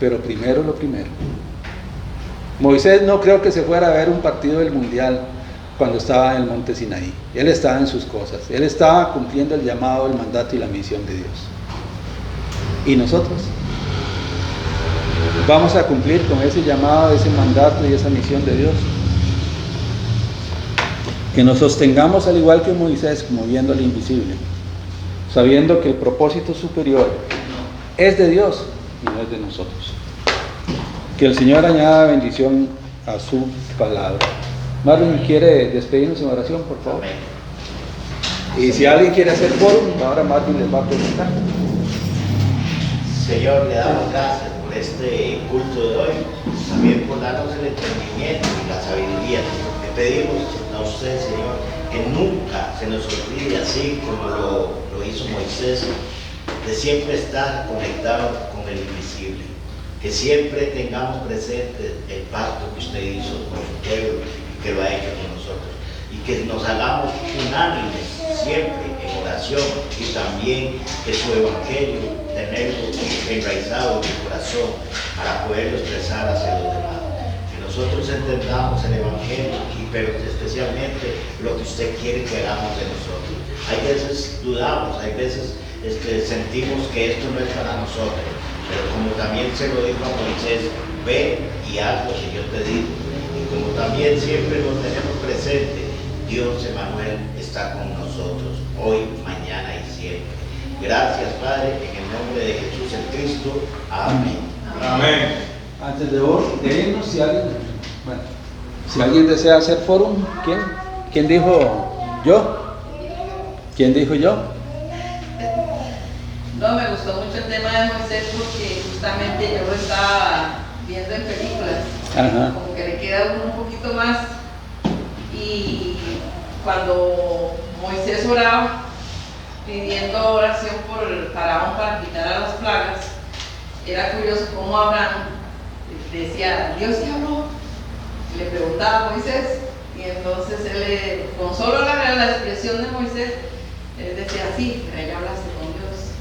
pero primero lo primero. Moisés no creo que se fuera a ver un partido del mundial cuando estaba en el monte Sinaí. Él estaba en sus cosas, él estaba cumpliendo el llamado, el mandato y la misión de Dios. ¿Y nosotros? ¿Vamos a cumplir con ese llamado, ese mandato y esa misión de Dios? Que nos sostengamos al igual que Moisés, como viendo al invisible, sabiendo que el propósito superior es de Dios y no es de nosotros. Que el Señor añada bendición a su palabra. Marvin, ¿quiere despedirnos en oración, por favor? Y si alguien quiere hacer quórum, ahora Marvin les va a preguntar. Señor, le damos gracias por este culto de hoy, también por darnos el entendimiento y la sabiduría. Le pedimos a usted, Señor, que nunca se nos olvide, así como lo hizo Moisés, de siempre estar conectado con el invisible, que siempre tengamos presente el pacto que usted hizo con su pueblo y que lo ha hecho con nosotros, y que nos hagamos unánimes siempre en oración, y también que su evangelio tenerlo enraizado en el corazón para poderlo expresar hacia los demás. Que nosotros entendamos el evangelio, pero especialmente lo que usted quiere que hagamos de nosotros. Hay veces dudamos, hay veces sentimos que esto no es para nosotros, pero como también se lo dijo a Moisés, ve y haz lo que yo te digo. Y como también siempre lo tenemos presente, Dios Emmanuel está con nosotros hoy, mañana y siempre. Gracias, Padre, en el nombre de Jesús el Cristo. Amén. Amén. Antes de irnos, si alguien desea hacer fórum, ¿quién dijo yo? ¿Quién dijo yo? No, me gustó mucho el tema de Moisés porque justamente yo lo estaba viendo en películas. Ajá. Como que le queda uno un poquito más. Y cuando Moisés oraba, pidiendo oración por el faraón para quitar a las plagas, era curioso cómo Abraham decía, Dios te habló. Le preguntaba a Moisés, y entonces él, con solo la expresión de Moisés, él decía, sí, pero ya hablaste con Dios.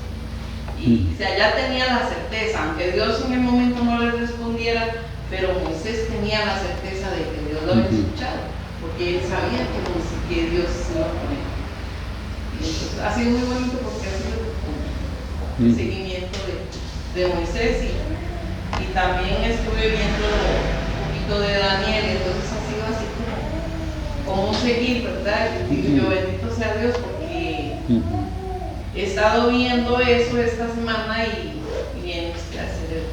Y o sea, ya tenía la certeza, aunque Dios en el momento no le respondiera, pero Moisés tenía la certeza de que Dios lo había escuchado, porque él sabía que Dios se lo ponía. Y entonces, ha sido muy bonito porque ha sido el seguimiento de Moisés, y también estuve viendo un poquito de Daniel, y entonces ha sido así como seguir, ¿verdad? Y yo bendito sea Dios porque he estado viendo eso esta semana y bien hacer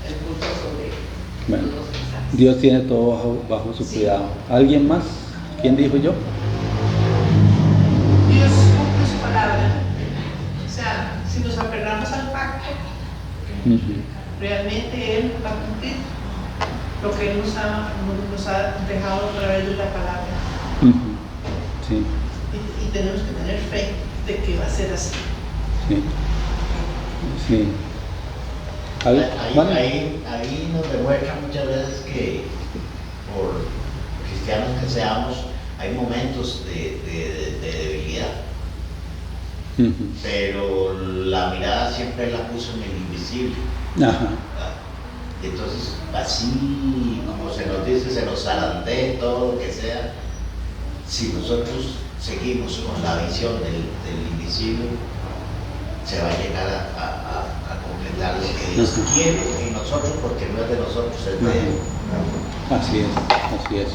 el curso sobre los mensajes. Dios tiene todo bajo su cuidado. ¿Alguien más? ¿Quién dijo yo? Dios cumple su palabra. O sea, si nos aferramos al pacto, realmente Él va a cumplir lo que Él nos ha dejado a través de la palabra. Sí. Y tenemos que tener fe de que va a ser así. Sí. Ahí nos demuestra muchas veces que por cristianos que seamos, hay momentos de debilidad, pero la mirada siempre la puso en el invisible. Ajá. Entonces, así como se nos dice, se nos zarandee todo lo que sea, si nosotros seguimos con la visión del invisible, se va a llegar a completar lo que Dios quiere en nosotros, porque no es de nosotros, es de Él. Así es.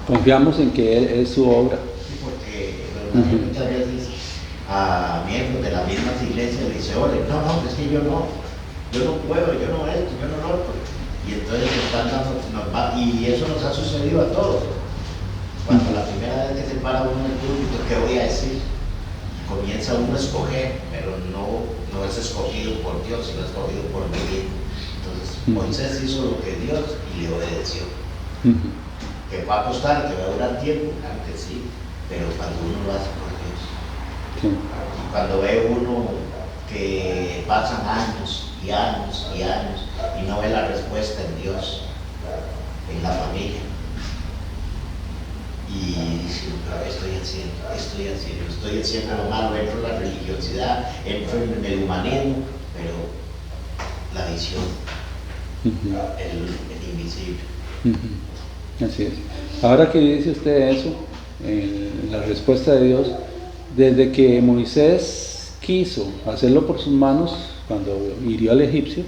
Confiamos en que Él es su obra. Sí, porque muchas veces a miembros de las mismas iglesias le dice, oye, no, es que yo no puedo, yo no esto, yo no lo otro. Y entonces y eso nos ha sucedido a todos. Cuando la primera vez que se para uno en el púlpito, ¿qué voy a decir? Comienza uno a escoger, pero no es escogido por Dios, sino escogido por vivir. Entonces Moisés hizo lo que Dios y le obedeció. Que va a costar, que va a durar tiempo, claro que sí, pero cuando uno lo hace por Dios. Sí. Y cuando ve uno que pasan años y años y años y no ve la respuesta en Dios, en la familia, y dice, pero estoy haciendo lo malo, entro en la religiosidad, entro en el humanismo, pero la visión, el invisible. Así es. Ahora que dice usted eso, la respuesta de Dios, desde que Moisés quiso hacerlo por sus manos, cuando hirió al egipcio,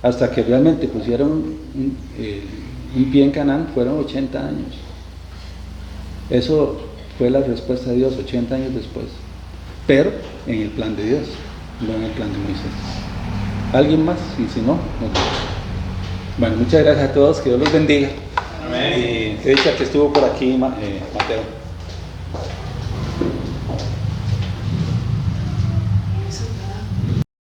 hasta que realmente pusieron un pie en Canaán, fueron 80 años. Eso fue la respuesta de Dios 80 años después, pero en el plan de Dios, no en el plan de Moisés. ¿Alguien más? Y si no, nos vemos. Bueno, muchas gracias a todos, que Dios los bendiga. Amén. Y dicha que estuvo por aquí Mateo.